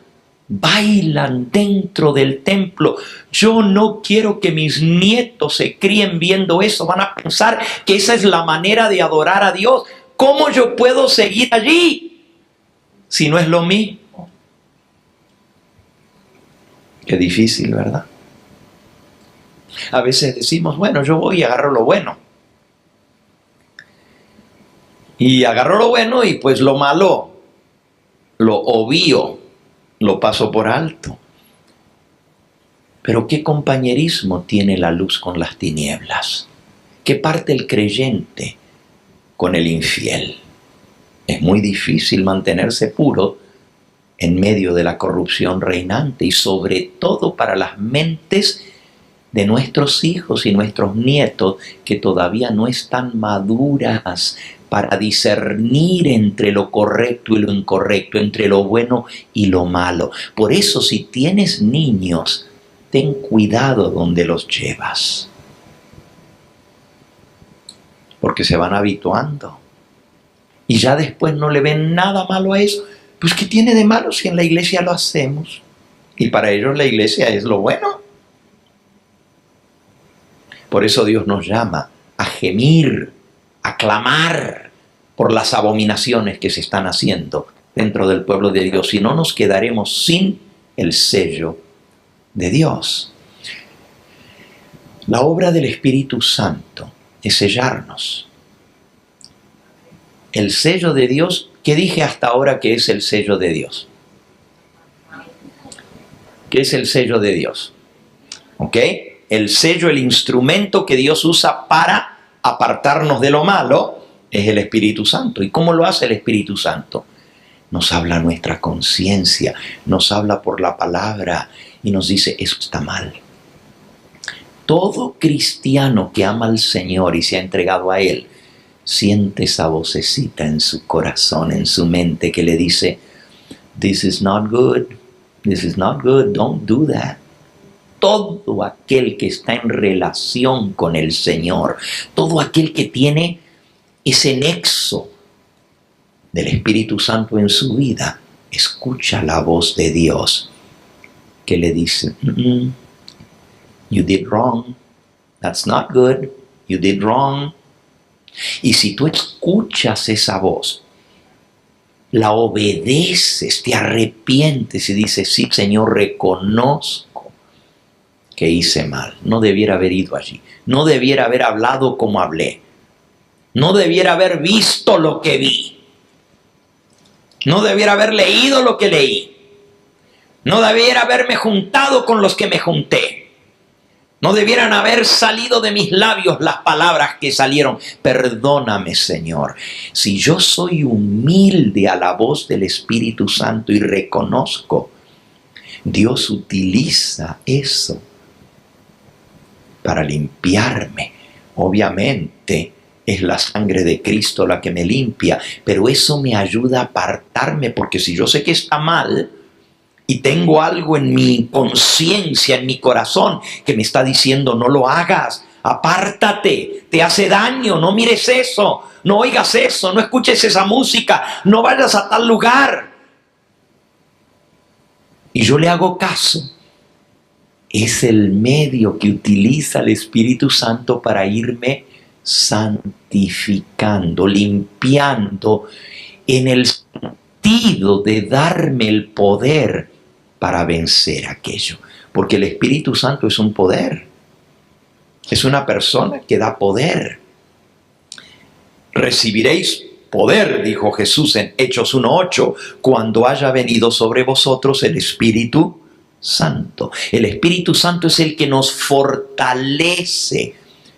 bailan dentro del templo. Yo no quiero que mis nietos se críen viendo eso. Van a pensar que esa es la manera de adorar a Dios. ¿Cómo yo puedo seguir allí si no es lo mismo? Qué difícil, ¿verdad? A veces decimos, bueno, yo voy y agarro lo bueno. Y agarro lo bueno y pues lo malo, lo obvio, lo paso por alto. Pero ¿qué compañerismo tiene la luz con las tinieblas? ¿Qué parte el creyente con el infiel? Es muy difícil mantenerse puro en medio de la corrupción reinante y sobre todo para las mentes de nuestros hijos y nuestros nietos que todavía no están maduras para discernir entre lo correcto y lo incorrecto, entre lo bueno y lo malo. Por eso, si tienes niños, ten cuidado donde los llevas, porque se van habituando y ya después no le ven nada malo a eso. Pues ¿qué tiene de malo si en la iglesia lo hacemos? Y para ellos la iglesia es lo bueno. Por eso Dios nos llama a gemir, a clamar por las abominaciones que se están haciendo dentro del pueblo de Dios. Si no, nos quedaremos sin el sello de Dios. La obra del Espíritu Santo es sellarnos. El sello de Dios, ¿qué dije hasta ahora que es el sello de Dios? ¿Qué es el sello de Dios? ¿Ok? El sello, el instrumento que Dios usa para apartarnos de lo malo, es el Espíritu Santo. ¿Y cómo lo hace el Espíritu Santo? Nos habla nuestra conciencia, nos habla por la palabra y nos dice, eso está mal. Todo cristiano que ama al Señor y se ha entregado a Él, siente esa vocecita en su corazón, en su mente, que le dice, this is not good, don't do that. Todo aquel que está en relación con el Señor, todo aquel que tiene ese nexo del Espíritu Santo en su vida, escucha la voz de Dios que le dice, you did wrong, that's not good, you did wrong. Y si tú escuchas esa voz, la obedeces, te arrepientes y dices, sí, Señor, reconozco que hice mal, no debiera haber ido allí, no debiera haber hablado como hablé, no debiera haber visto lo que vi, no debiera haber leído lo que leí, no debiera haberme juntado con los que me junté, no debieran haber salido de mis labios las palabras que salieron. Perdóname, Señor. Si yo soy humilde a la voz del Espíritu Santo y reconozco, Dios utiliza eso para limpiarme. Obviamente es la sangre de Cristo la que me limpia, pero eso me ayuda a apartarme, porque si yo sé que está mal y tengo algo en mi conciencia, en mi corazón, que me está diciendo no lo hagas, apártate, te hace daño, no mires eso, no oigas eso, no escuches esa música, no vayas a tal lugar, y yo le hago caso, es el medio que utiliza el Espíritu Santo para irme santificando, limpiando, en el sentido de darme el poder para vencer aquello. Porque el Espíritu Santo es un poder, es una persona que da poder. Recibiréis poder, dijo Jesús en Hechos 1:8, cuando haya venido sobre vosotros el Espíritu Santo. El Espíritu Santo es el que nos fortalece,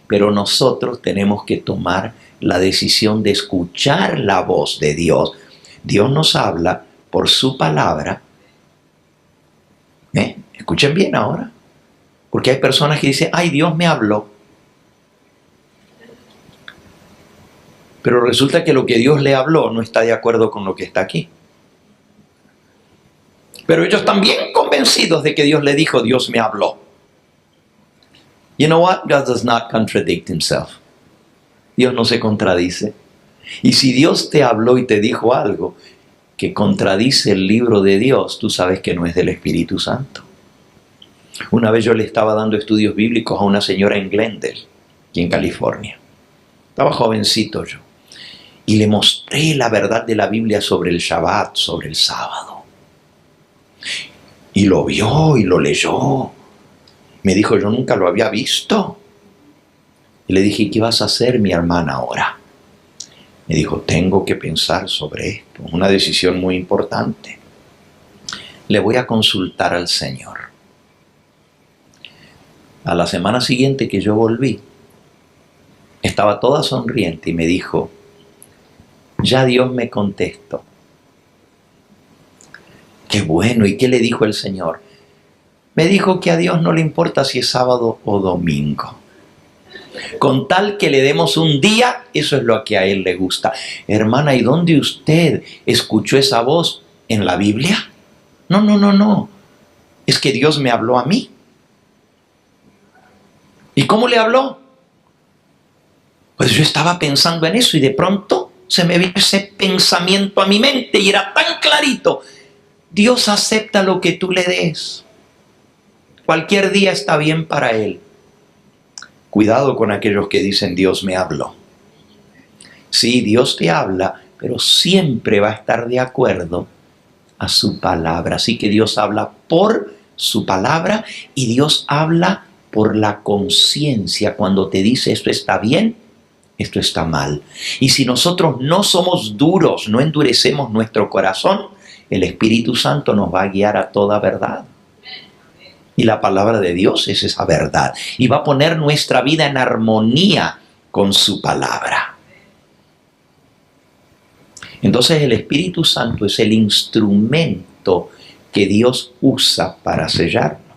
pero nosotros tenemos que tomar la decisión de escuchar la voz de Dios. Dios nos habla por su palabra. Escuchen bien ahora, porque hay personas que dicen, ay, Dios me habló. Pero resulta que lo que Dios le habló no está de acuerdo con lo que está aquí. Pero ellos están bien convencidos de que Dios le dijo, Dios me habló. You know what? God does not contradict himself. Dios no se contradice. Y si Dios te habló y te dijo algo que contradice el libro de Dios, tú sabes que no es del Espíritu Santo. Una vez yo le estaba dando estudios bíblicos a una señora en Glendale, aquí en California. Estaba jovencito yo. Y le mostré la verdad de la Biblia sobre el Shabbat, sobre el sábado. Y lo vio y lo leyó. Me dijo, yo nunca lo había visto. Y le dije, ¿qué vas a hacer, mi hermana, ahora? Me dijo, tengo que pensar sobre esto. Una decisión muy importante. Le voy a consultar al Señor. A la semana siguiente que yo volví, estaba toda sonriente y me dijo, ya Dios me contestó. Qué bueno. ¿Y qué le dijo el Señor? Me dijo que a Dios no le importa si es sábado o domingo. Con tal que le demos un día, eso es lo que a Él le gusta. Hermana, ¿y dónde usted escuchó esa voz? ¿En la Biblia? No. Es que Dios me habló a mí. ¿Y cómo le habló? Pues yo estaba pensando en eso y de pronto se me vino ese pensamiento a mi mente y era tan clarito. Dios acepta lo que tú le des. Cualquier día está bien para Él. Cuidado con aquellos que dicen Dios me habló. Sí, Dios te habla, pero siempre va a estar de acuerdo a su palabra. Así que Dios habla por su palabra y Dios habla por la conciencia cuando te dice esto está bien, esto está mal. Y si nosotros no somos duros, no endurecemos nuestro corazón, el Espíritu Santo nos va a guiar a toda verdad. Y la palabra de Dios es esa verdad. Y va a poner nuestra vida en armonía con su palabra. Entonces el Espíritu Santo es el instrumento que Dios usa para sellarnos.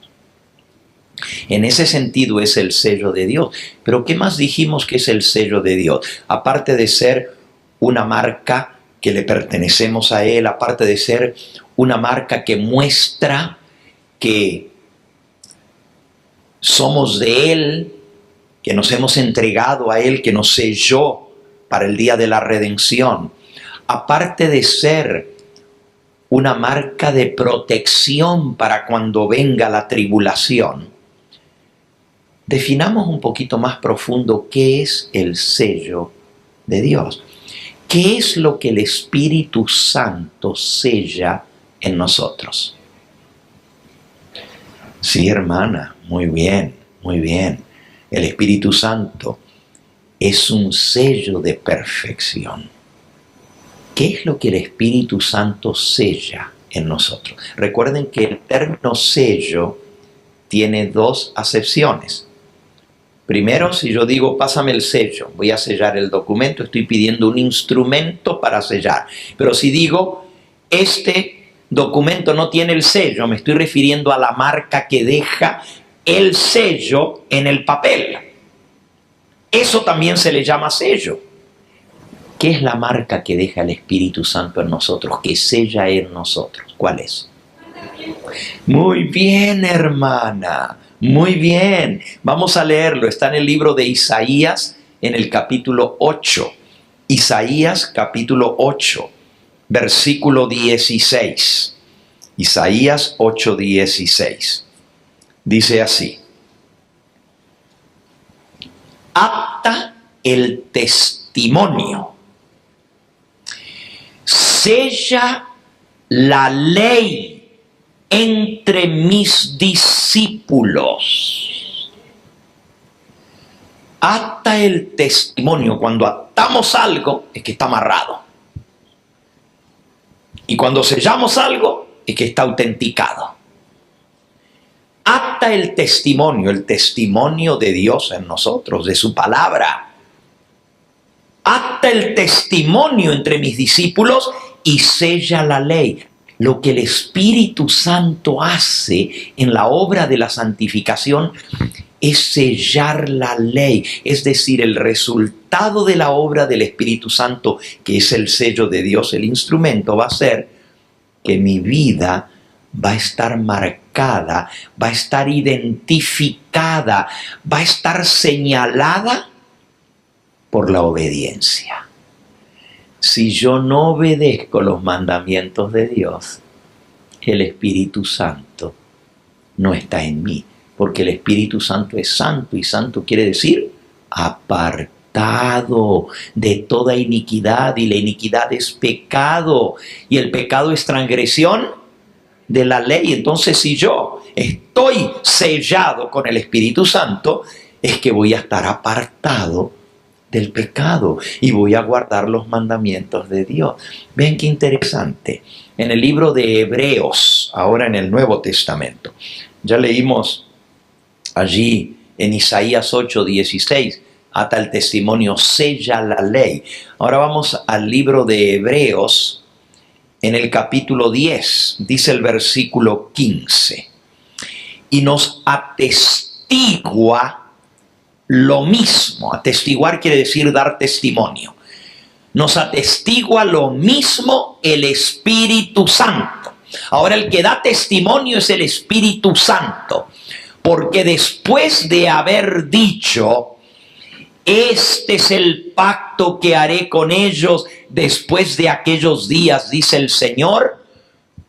En ese sentido es el sello de Dios. Pero ¿qué más dijimos que es el sello de Dios? Aparte de ser una marca que le pertenecemos a Él, aparte de ser una marca que muestra que somos de Él, que nos hemos entregado a Él, que nos selló para el día de la redención. Aparte de ser una marca de protección para cuando venga la tribulación, definamos un poquito más profundo qué es el sello de Dios. ¿Qué es lo que el Espíritu Santo sella en nosotros? Sí, hermana, muy bien, muy bien. El Espíritu Santo es un sello de perfección. ¿Qué es lo que el Espíritu Santo sella en nosotros? Recuerden que el término sello tiene dos acepciones. Primero, si yo digo, pásame el sello, voy a sellar el documento, estoy pidiendo un instrumento para sellar. Pero si digo, este documento no tiene el sello, me estoy refiriendo a la marca que deja el sello en el papel. Eso también se le llama sello. ¿Qué es la marca que deja el Espíritu Santo en nosotros, que sella en nosotros? ¿Cuál es? Muy bien, hermana. Muy bien. Vamos a leerlo. Está en el libro de Isaías, en el capítulo 8. Isaías, capítulo 8, versículo 16. Isaías 8, 16. Dice así. Apta el testimonio. Sella la ley entre mis discípulos. Ata el testimonio. Cuando atamos algo, es que está amarrado. Y cuando sellamos algo, es que está autenticado. Ata el testimonio de Dios en nosotros, de su palabra. Ata el testimonio entre mis discípulos y sella la ley. Lo que el Espíritu Santo hace en la obra de la santificación es sellar la ley. Es decir, el resultado de la obra del Espíritu Santo, que es el sello de Dios, el instrumento, va a ser que mi vida va a estar marcada, va a estar identificada, va a estar señalada por la obediencia. Si yo no obedezco los mandamientos de Dios, el Espíritu Santo no está en mí, porque el Espíritu Santo es santo, y santo quiere decir apartado de toda iniquidad, y la iniquidad es pecado, y el pecado es transgresión de la ley. Entonces, si yo estoy sellado con el Espíritu Santo, es que voy a estar apartado del pecado y voy a guardar los mandamientos de Dios. Ven qué interesante. En el libro de Hebreos, ahora en el Nuevo Testamento, ya leímos allí en Isaías 8:16, ata el testimonio, sella la ley. Ahora vamos al libro de Hebreos, en el capítulo 10, dice el versículo 15, y nos atestigua lo mismo. Atestiguar quiere decir dar testimonio. Nos atestigua lo mismo el Espíritu Santo. Ahora el que da testimonio es el Espíritu Santo, porque después de haber dicho, este es el pacto que haré con ellos después de aquellos días, dice el Señor,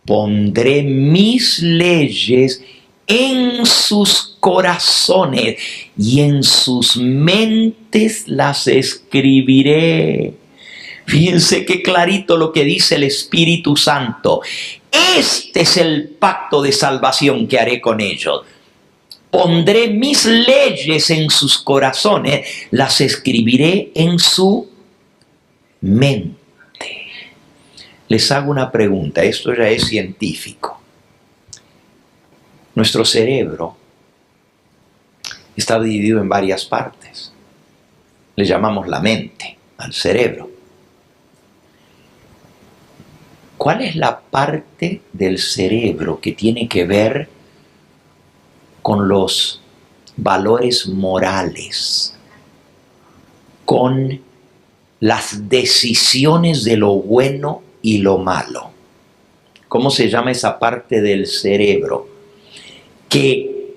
pondré mis leyes en sus corazones y en sus mentes las escribiré. Fíjense qué clarito lo que dice el Espíritu Santo. Este es el pacto de salvación que haré con ellos. Pondré mis leyes en sus corazones, las escribiré en su mente. Les hago una pregunta, esto ya es científico. Nuestro cerebro está dividido en varias partes. Le llamamos la mente al cerebro. ¿Cuál es la parte del cerebro que tiene que ver con los valores morales, con las decisiones de lo bueno y lo malo? ¿Cómo se llama esa parte del cerebro que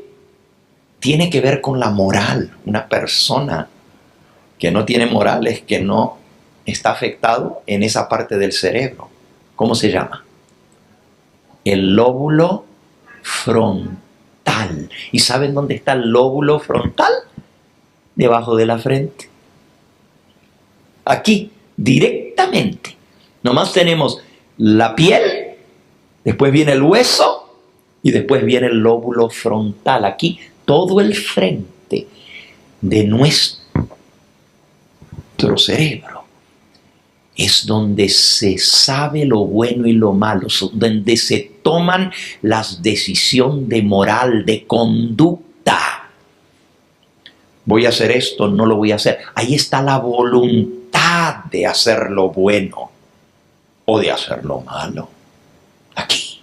tiene que ver con la moral? Una persona que no tiene moral es que no está afectado en esa parte del cerebro. ¿Cómo se llama? El lóbulo frontal. ¿Y saben dónde está el lóbulo frontal? Debajo de la frente. Aquí, directamente. Nomás tenemos la piel, después viene el hueso y después viene el lóbulo frontal. Aquí, todo el frente de nuestro cerebro es donde se sabe lo bueno y lo malo, donde se toman las decisiones de moral, de conducta. Voy a hacer esto, no lo voy a hacer. Ahí está la voluntad de hacer lo bueno o de hacer lo malo. Aquí.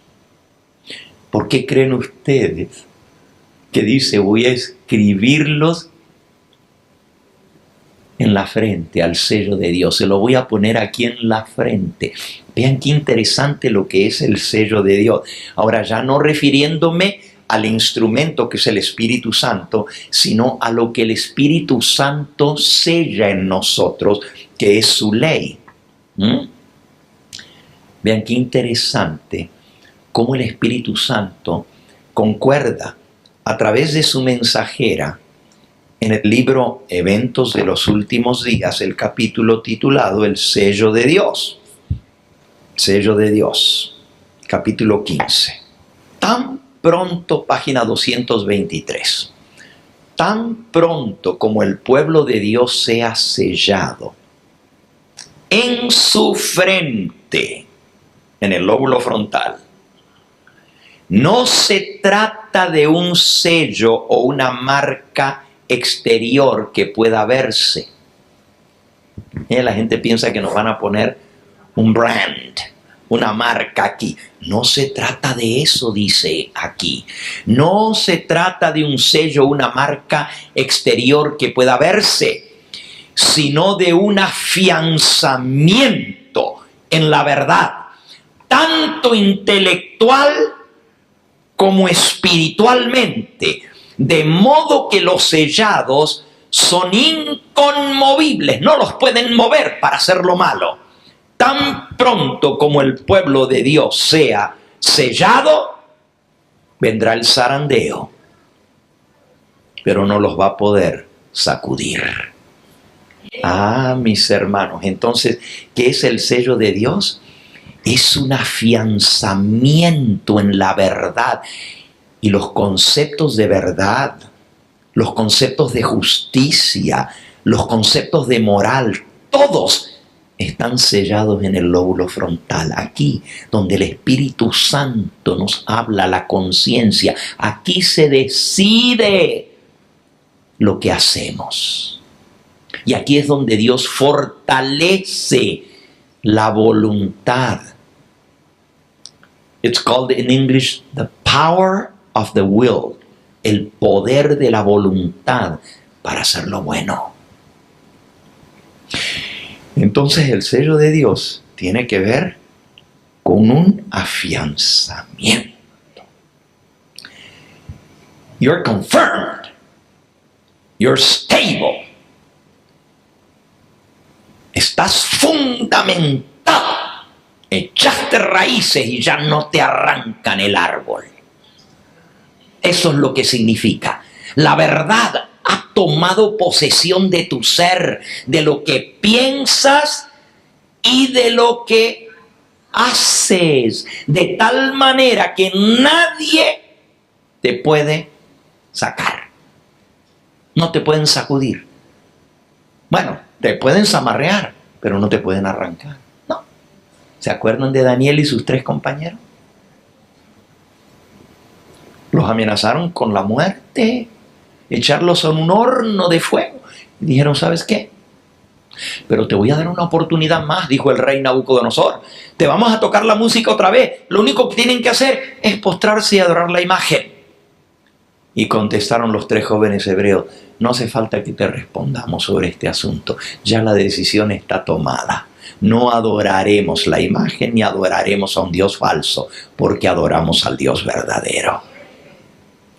¿Por qué creen ustedes que dice voy a escribirlos en la frente al sello de Dios? Se lo voy a poner aquí en la frente. Vean qué interesante lo que es el sello de Dios. Ahora, ya no refiriéndome al instrumento que es el Espíritu Santo, sino a lo que el Espíritu Santo sella en nosotros, que es su ley. Vean qué interesante cómo el Espíritu Santo concuerda a través de su mensajera en el libro Eventos de los Últimos Días, el capítulo titulado El Sello de Dios. Sello de Dios, capítulo 15. Tan pronto, página 223, tan pronto como el pueblo de Dios sea sellado en su frente, en el lóbulo frontal, no se trata de un sello o una marca exterior que pueda verse. La gente piensa que nos van a poner un brand, una marca aquí. No se trata de eso, dice aquí. No se trata de un sello, una marca exterior que pueda verse, sino de un afianzamiento en la verdad, tanto intelectual como espiritualmente, de modo que los sellados son inconmovibles, no los pueden mover para hacer lo malo. Tan pronto como el pueblo de Dios sea sellado, vendrá el zarandeo, pero no los va a poder sacudir. Ah, mis hermanos, entonces, ¿qué es el sello de Dios? Es un afianzamiento en la verdad. Y los conceptos de verdad, los conceptos de justicia, los conceptos de moral, todos están sellados en el lóbulo frontal. Aquí, donde el Espíritu Santo nos habla, la conciencia. Aquí se decide lo que hacemos. Y aquí es donde Dios fortalece la voluntad. It's called in English the power of the will. El poder de la voluntad para hacer lo bueno. Entonces el sello de Dios tiene que ver con un afianzamiento. You're confirmed. You're stable. Estás fundamentado. Echaste raíces y ya no te arrancan el árbol. Eso es lo que significa. La verdad ha tomado posesión de tu ser, de lo que piensas y de lo que haces, de tal manera que nadie te puede sacar. No te pueden sacudir. Bueno, te pueden zamarrear, pero no te pueden arrancar. No. ¿Se acuerdan de Daniel y sus 3 compañeros? Los amenazaron con la muerte, echarlos en un horno de fuego. Y dijeron, ¿sabes qué? Pero te voy a dar una oportunidad más, dijo el rey Nabucodonosor. Te vamos a tocar la música otra vez. Lo único que tienen que hacer es postrarse y adorar la imagen. Y contestaron los 3 jóvenes hebreos, no hace falta que te respondamos sobre este asunto. Ya la decisión está tomada. No adoraremos la imagen ni adoraremos a un Dios falso, porque adoramos al Dios verdadero.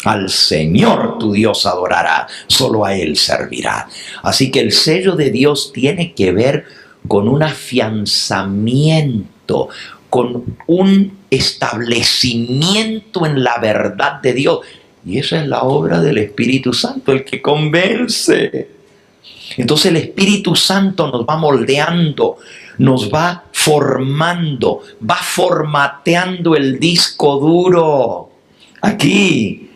Al Señor tu Dios adorará, solo a Él servirá. Así que el sello de Dios tiene que ver con un afianzamiento, con un establecimiento en la verdad de Dios. Y esa es la obra del Espíritu Santo, el que convence. Entonces el Espíritu Santo nos va moldeando, nos va formando, va formateando el disco duro. Aquí,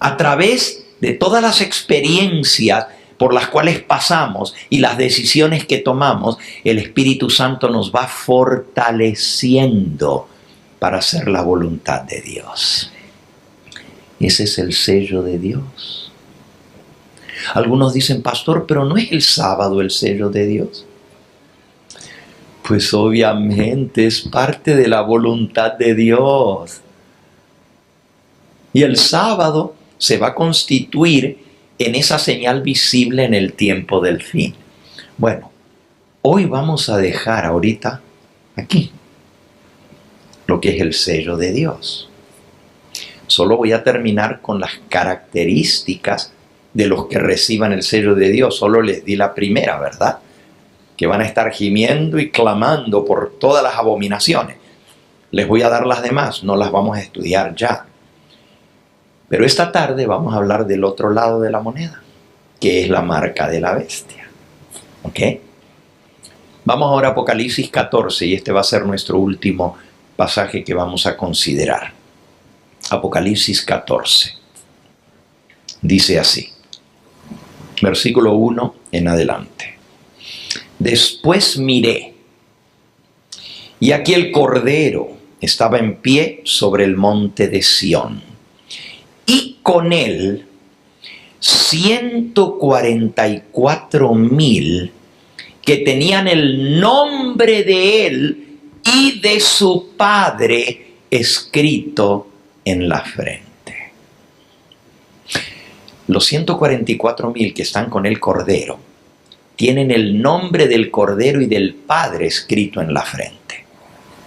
a través de todas las experiencias por las cuales pasamos y las decisiones que tomamos, el Espíritu Santo nos va fortaleciendo para hacer la voluntad de Dios. Ese es el sello de Dios. Algunos dicen, pastor, pero ¿no es el sábado el sello de Dios? Pues obviamente es parte de la voluntad de Dios. Y el sábado se va a constituir en esa señal visible en el tiempo del fin. Bueno, hoy vamos a dejar ahorita aquí lo que es el sello de Dios. Solo voy a terminar con las características de los que reciban el sello de Dios. Solo les di la primera, ¿verdad? Que van a estar gimiendo y clamando por todas las abominaciones. Les voy a dar las demás, no las vamos a estudiar ya. Pero esta tarde vamos a hablar del otro lado de la moneda, que es la marca de la bestia. ¿Ok? Vamos ahora a Apocalipsis 14 y este va a ser nuestro último pasaje que vamos a considerar. Apocalipsis 14. Dice así, versículo 1 en adelante. Después miré, y aquí el Cordero estaba en pie sobre el monte de Sión, y con él 144,000 que tenían el nombre de él y de su padre escrito en la frente. Los 144,000 que están con el Cordero tienen el nombre del Cordero y del Padre escrito en la frente.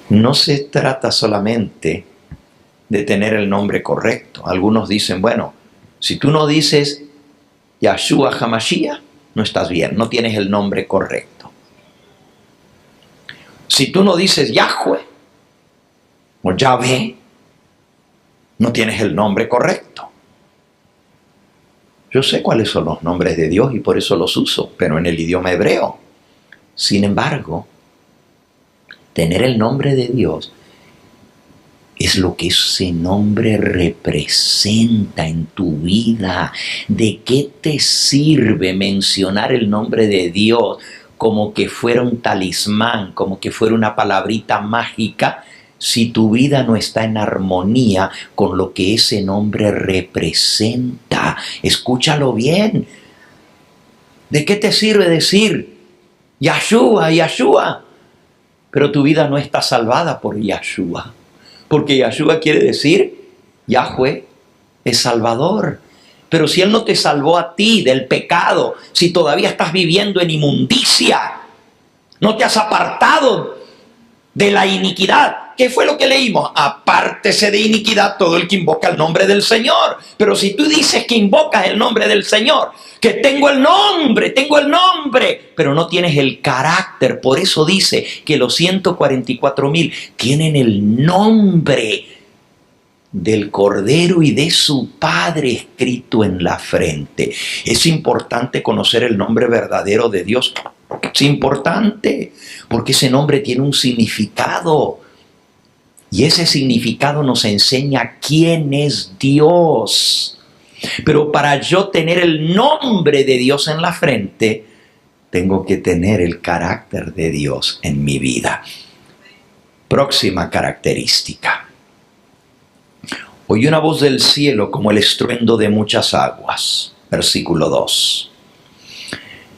No se trata solamente de tener el nombre correcto. Algunos dicen, bueno, si tú no dices Yahshua HaMashiach, no estás bien, no tienes el nombre correcto. Si tú no dices Yahweh o Yahvé, no tienes el nombre correcto. Yo sé cuáles son los nombres de Dios y por eso los uso, pero en el idioma hebreo. Sin embargo, tener el nombre de Dios es lo que ese nombre representa en tu vida. ¿De qué te sirve mencionar el nombre de Dios como que fuera un talismán, como que fuera una palabrita mágica, si tu vida no está en armonía con lo que ese nombre representa. Escúchalo bien. ¿De qué te sirve decir Yahshua, Yahshua? Pero tu vida no está salvada por Yahshua. Porque Yahshua quiere decir Yahweh es Salvador. Pero si Él no te salvó a ti del pecado, si todavía estás viviendo en inmundicia, no te has apartado de la iniquidad. ¿Qué fue lo que leímos? Apártese de iniquidad todo el que invoca el nombre del Señor. Pero si tú dices que invocas el nombre del Señor, que tengo el nombre, pero no tienes el carácter. Por eso dice que los 144,000 tienen el nombre del Cordero y de su Padre escrito en la frente. Es importante conocer el nombre verdadero de Dios. Es importante porque ese nombre tiene un significado. Y ese significado nos enseña quién es Dios. Pero para yo tener el nombre de Dios en la frente, tengo que tener el carácter de Dios en mi vida. Próxima característica. Oí una voz del cielo como el estruendo de muchas aguas. Versículo 2.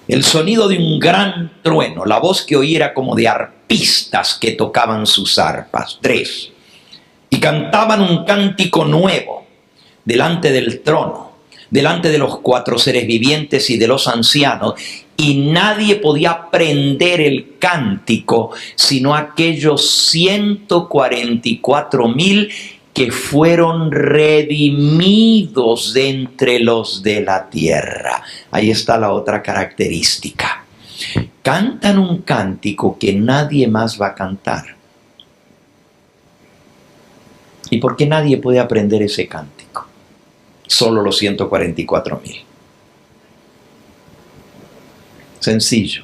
El sonido de un gran trueno. La voz que oí era como de arpistas que tocaban sus arpas. 3. Y cantaban un cántico nuevo delante del trono, delante de los 4 seres vivientes y de los ancianos. Y nadie podía aprender el cántico sino aquellos 144,000 que fueron redimidos de entre los de la tierra. Ahí está la otra característica. Cantan un cántico que nadie más va a cantar. ¿Y por qué nadie puede aprender ese cántico? Solo los 144,000. Sencillo,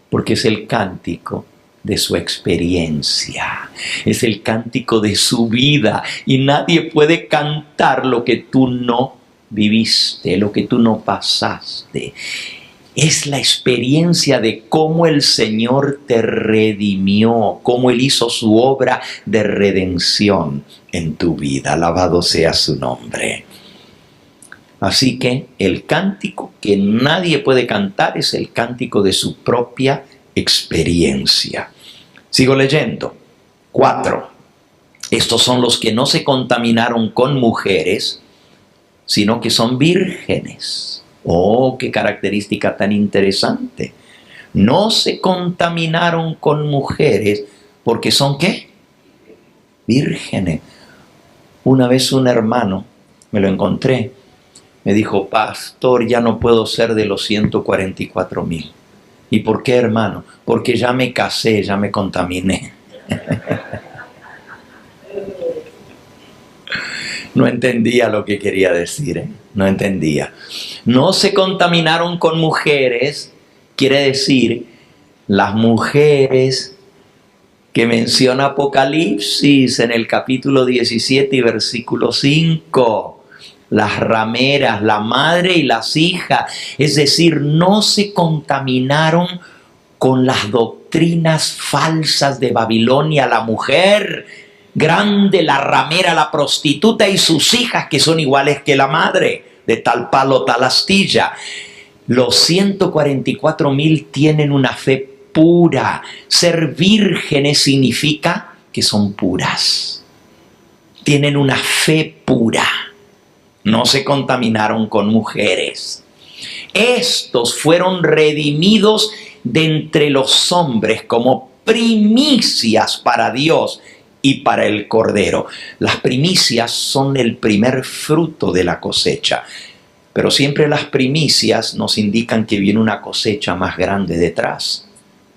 porque es el cántico de su experiencia, es el cántico de su vida, y nadie puede cantar lo que tú no viviste, lo que tú no pasaste. Es la experiencia de cómo el Señor te redimió, cómo Él hizo su obra de redención en tu vida. Alabado sea su nombre. Así que el cántico que nadie puede cantar es el cántico de su propia experiencia. Sigo leyendo. 4. Estos son los que no se contaminaron con mujeres, sino que son vírgenes. Oh, qué característica tan interesante. No se contaminaron con mujeres porque son ¿qué? Vírgenes. Una vez un hermano, me lo encontré, me dijo: pastor, ya no puedo ser de los 144,000. ¿Y por qué, hermano? Porque ya me casé, ya me contaminé. No entendía lo que quería decir, ¿eh? No entendía. No se contaminaron con mujeres, quiere decir las mujeres que menciona Apocalipsis en el capítulo 17 y versículo 5. Las rameras, la madre y las hijas. Es decir, no se contaminaron con las doctrinas falsas de Babilonia. La mujer grande, la ramera, la prostituta y sus hijas, que son iguales que la madre, de tal palo, tal astilla. Los 144,000 tienen una fe pura. Ser vírgenes significa que son puras. Tienen una fe pura. No se contaminaron con mujeres. Estos fueron redimidos de entre los hombres como primicias para Dios y para el Cordero. Las primicias son el primer fruto de la cosecha. Pero siempre las primicias nos indican que viene una cosecha más grande detrás.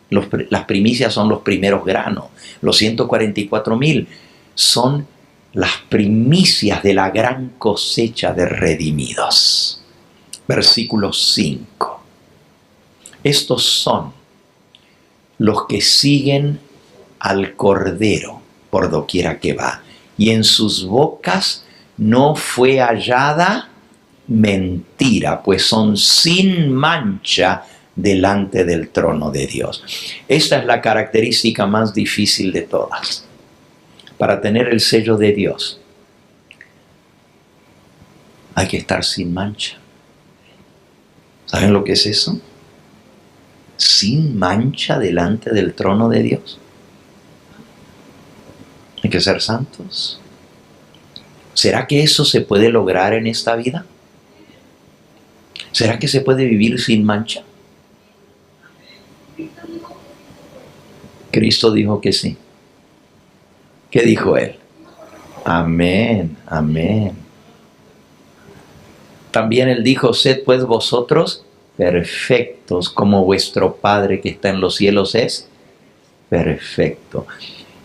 Las primicias son los primeros granos. Los 144,000 son las primicias de la gran cosecha de redimidos. Versículo 5. Estos son los que siguen al Cordero por doquiera que va, y en sus bocas no fue hallada mentira, pues son sin mancha delante del trono de Dios. Esta es la característica más difícil de todas. Para tener el sello de Dios, hay que estar sin mancha. ¿Saben lo que es eso? Sin mancha delante del trono de Dios. Hay que ser santos. ¿Será que eso se puede lograr en esta vida? ¿Será que se puede vivir sin mancha? Cristo dijo que sí. ¿Qué dijo Él? Amén, amén. También Él dijo, sed pues vosotros perfectos, como vuestro Padre que está en los cielos es perfecto.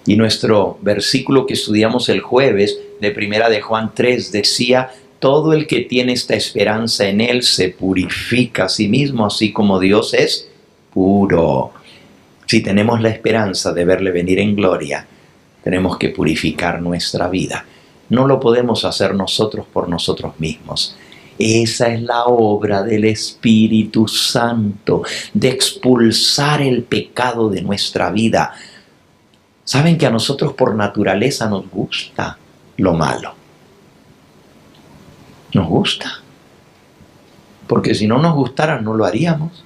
Y nuestro versículo que estudiamos el jueves, de Primera de Juan 3, decía, todo el que tiene esta esperanza en Él se purifica a sí mismo, así como Dios es puro. Si tenemos la esperanza de verle venir en gloria, tenemos que purificar nuestra vida. No lo podemos hacer nosotros por nosotros mismos. Esa es la obra del Espíritu Santo, de expulsar el pecado de nuestra vida. Saben que a nosotros por naturaleza nos gusta lo malo. Nos gusta. Porque si no nos gustara, no lo haríamos.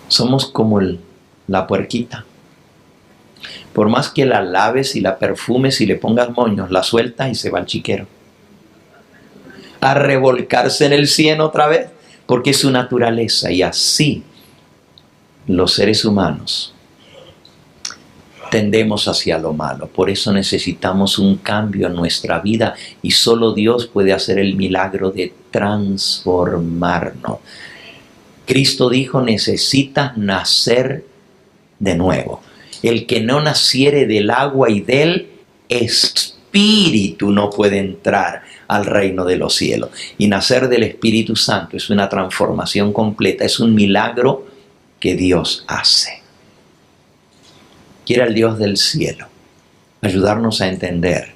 Somos como la puerquita. Por más que la laves y la perfumes y le pongas moños, la sueltas y se va al chiquero. A revolcarse en el cieno otra vez, porque es su naturaleza. Y así los seres humanos tendemos hacia lo malo. Por eso necesitamos un cambio en nuestra vida y solo Dios puede hacer el milagro de transformarnos. Cristo dijo, necesitas nacer de nuevo. El que no naciere del agua y del Espíritu no puede entrar al reino de los cielos. Y nacer del Espíritu Santo es una transformación completa, es un milagro que Dios hace. Quiera el Dios del cielo ayudarnos a entender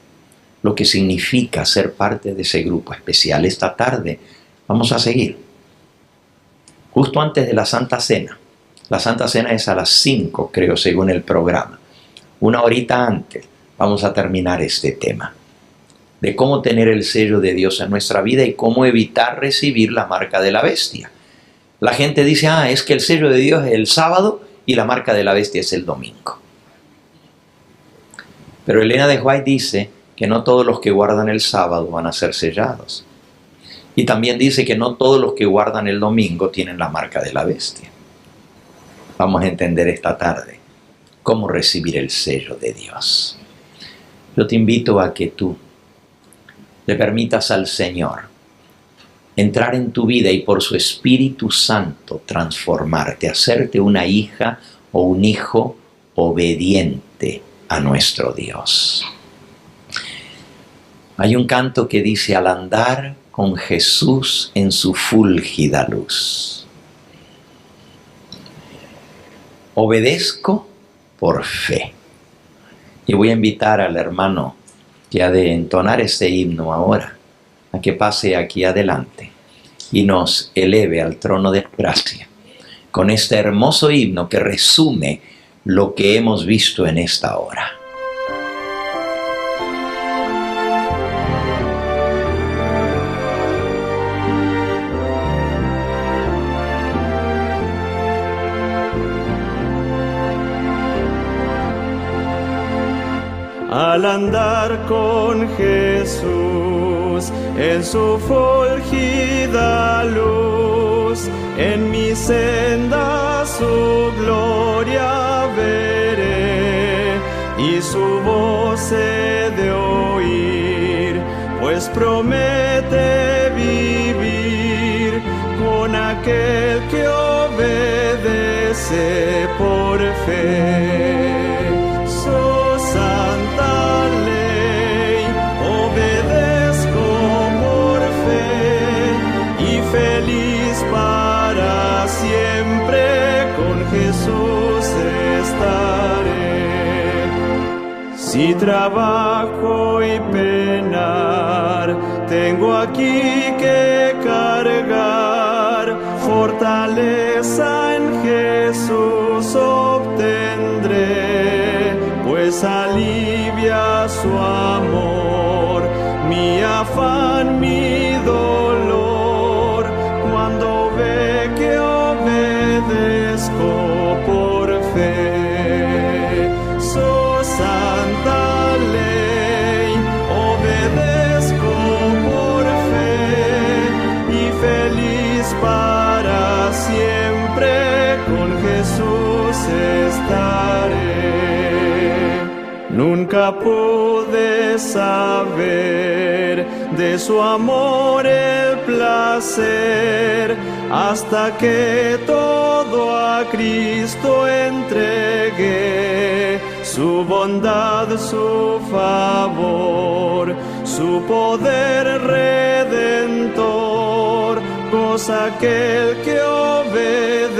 lo que significa ser parte de ese grupo especial. Esta tarde vamos a seguir justo antes de la Santa Cena. La Santa Cena es a las 5, creo, según el programa. Una horita antes vamos a terminar este tema de cómo tener el sello de Dios en nuestra vida y cómo evitar recibir la marca de la bestia. La gente dice, es que el sello de Dios es el sábado y la marca de la bestia es el domingo. Pero Elena de White dice que no todos los que guardan el sábado van a ser sellados. Y también dice que no todos los que guardan el domingo tienen la marca de la bestia. Vamos a entender esta tarde cómo recibir el sello de Dios. Yo te invito a que tú le permitas al Señor entrar en tu vida y por su Espíritu Santo transformarte, hacerte una hija o un hijo obediente a nuestro Dios. Hay un canto que dice, al andar con Jesús en su fúlgida luz, obedezco por fe. Y voy a invitar al hermano que ha de entonar este himno ahora, a que pase aquí adelante y nos eleve al trono de gracia con este hermoso himno que resume lo que hemos visto en esta hora. Al andar con Jesús en su fulgida luz, en mi senda su gloria veré y su voz he de oír, pues promete vivir con aquel que obedece por fe. Feliz para siempre con Jesús estaré. Si trabajo y penar, tengo aquí que cargar, fortaleza en Jesús obtendré, pues alivia su amor, mi afán, mi dolor, cuando ve que obedezco por fe. Su santa ley obedezco por fe, y feliz para siempre con Jesús estaré. Nunca pude saber de su amor el placer, hasta que todo a Cristo entregué. Su bondad, su favor, su poder redentor, goza aquel que obedece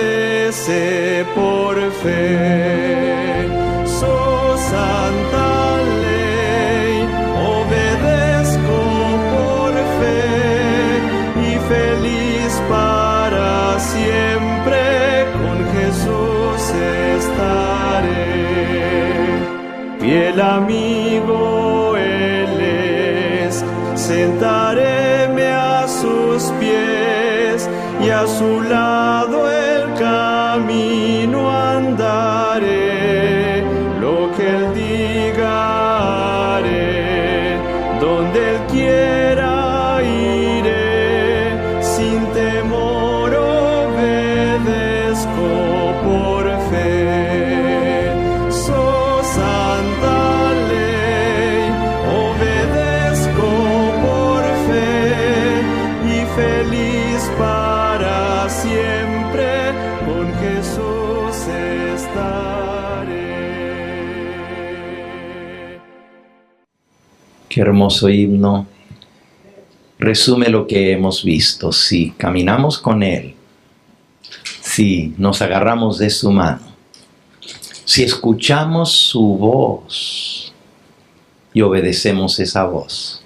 por fe. Su santa ley obedezco por fe, y feliz para siempre con Jesús estaré. Fiel amigo Él es, sentaréme a sus pies, y a su lado el camino andaré. Lo que Él diga haré, donde Él quiera iré, sin temor obedezco por fe. Su santa ley obedezco por fe, y feliz para siempre con Jesús estaré. Qué hermoso himno. Resume lo que hemos visto. Si caminamos con Él, si nos agarramos de su mano, si escuchamos su voz y obedecemos esa voz,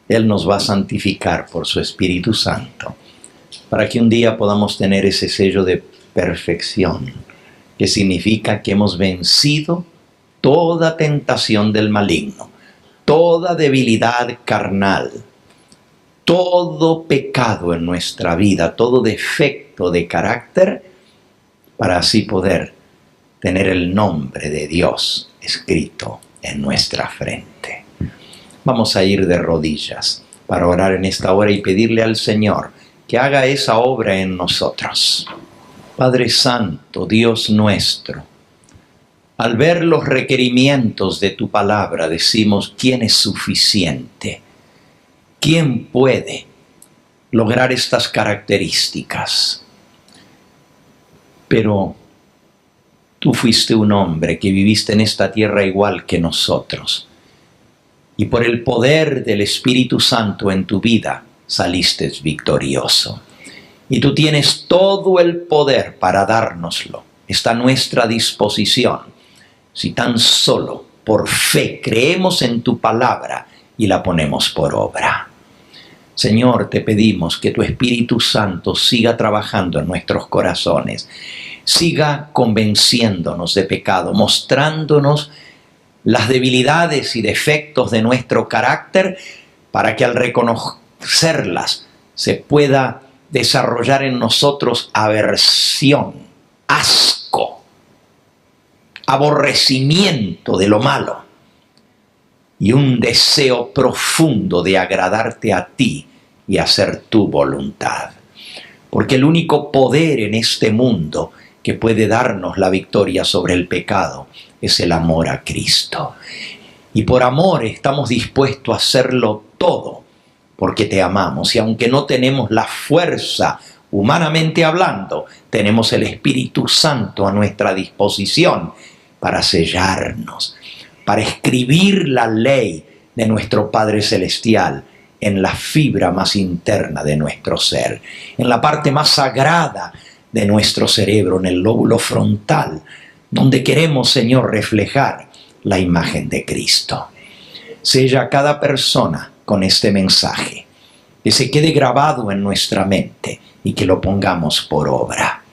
Él nos va a santificar por su Espíritu Santo, para que un día podamos tener ese sello de perfección, que significa que hemos vencido toda tentación del maligno, toda debilidad carnal, todo pecado en nuestra vida, todo defecto de carácter, para así poder tener el nombre de Dios escrito en nuestra frente. Vamos a ir de rodillas para orar en esta hora y pedirle al Señor que haga esa obra en nosotros. Padre Santo, Dios nuestro, al ver los requerimientos de tu palabra, decimos: ¿quién es suficiente? ¿Quién puede lograr estas características? Pero tú fuiste un hombre que viviste en esta tierra igual que nosotros, y por el poder del Espíritu Santo en tu vida saliste victorioso. Y tú tienes todo el poder para dárnoslo. Está a nuestra disposición, si tan solo por fe creemos en tu palabra y la ponemos por obra. Señor, te pedimos que tu Espíritu Santo siga trabajando en nuestros corazones, siga convenciéndonos de pecado, mostrándonos las debilidades y defectos de nuestro carácter, para que al reconocerlas se pueda desarrollar en nosotros aversión, asco, aborrecimiento de lo malo y un deseo profundo de agradarte a ti y hacer tu voluntad. Porque el único poder en este mundo que puede darnos la victoria sobre el pecado es el amor a Cristo. Y por amor estamos dispuestos a hacerlo todo, porque te amamos. Y aunque no tenemos la fuerza, humanamente hablando, tenemos el Espíritu Santo a nuestra disposición para sellarnos, para escribir la ley de nuestro Padre Celestial en la fibra más interna de nuestro ser, en la parte más sagrada de nuestro cerebro, en el lóbulo frontal, donde queremos, Señor, reflejar la imagen de Cristo. Sella a cada persona con este mensaje, que se quede grabado en nuestra mente y que lo pongamos por obra.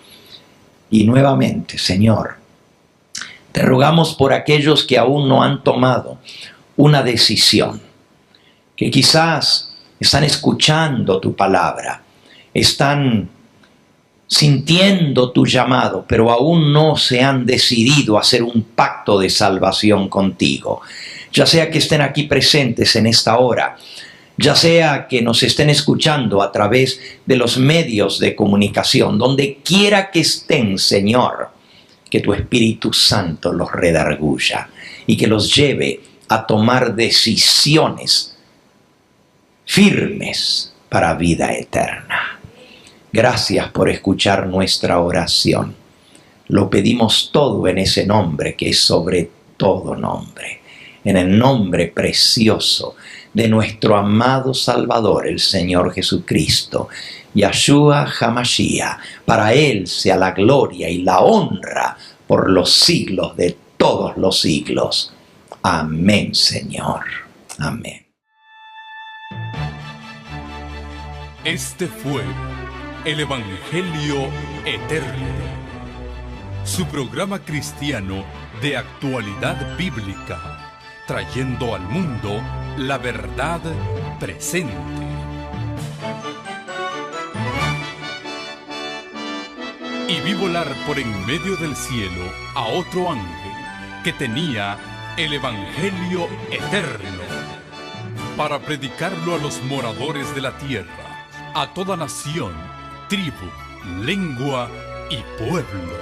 Y nuevamente, Señor, te rogamos por aquellos que aún no han tomado una decisión, que quizás están escuchando tu palabra, están sintiendo tu llamado, pero aún no se han decidido a hacer un pacto de salvación contigo. Ya sea que estén aquí presentes en esta hora, ya sea que nos estén escuchando a través de los medios de comunicación, donde quiera que estén, Señor, que tu Espíritu Santo los redarguya y que los lleve a tomar decisiones firmes para vida eterna. Gracias por escuchar nuestra oración. Lo pedimos todo en ese nombre que es sobre todo nombre, en el nombre precioso de nuestro amado Salvador, el Señor Jesucristo, Yahshua HaMashiach. Para Él sea la gloria y la honra por los siglos de todos los siglos. Amén, Señor. Amén. Este fue el Evangelio Eterno, su programa cristiano de actualidad bíblica, trayendo al mundo la verdad presente. Y vi volar por en medio del cielo a otro ángel que tenía el Evangelio Eterno, para predicarlo a los moradores de la tierra, a toda nación, tribu, lengua y pueblo.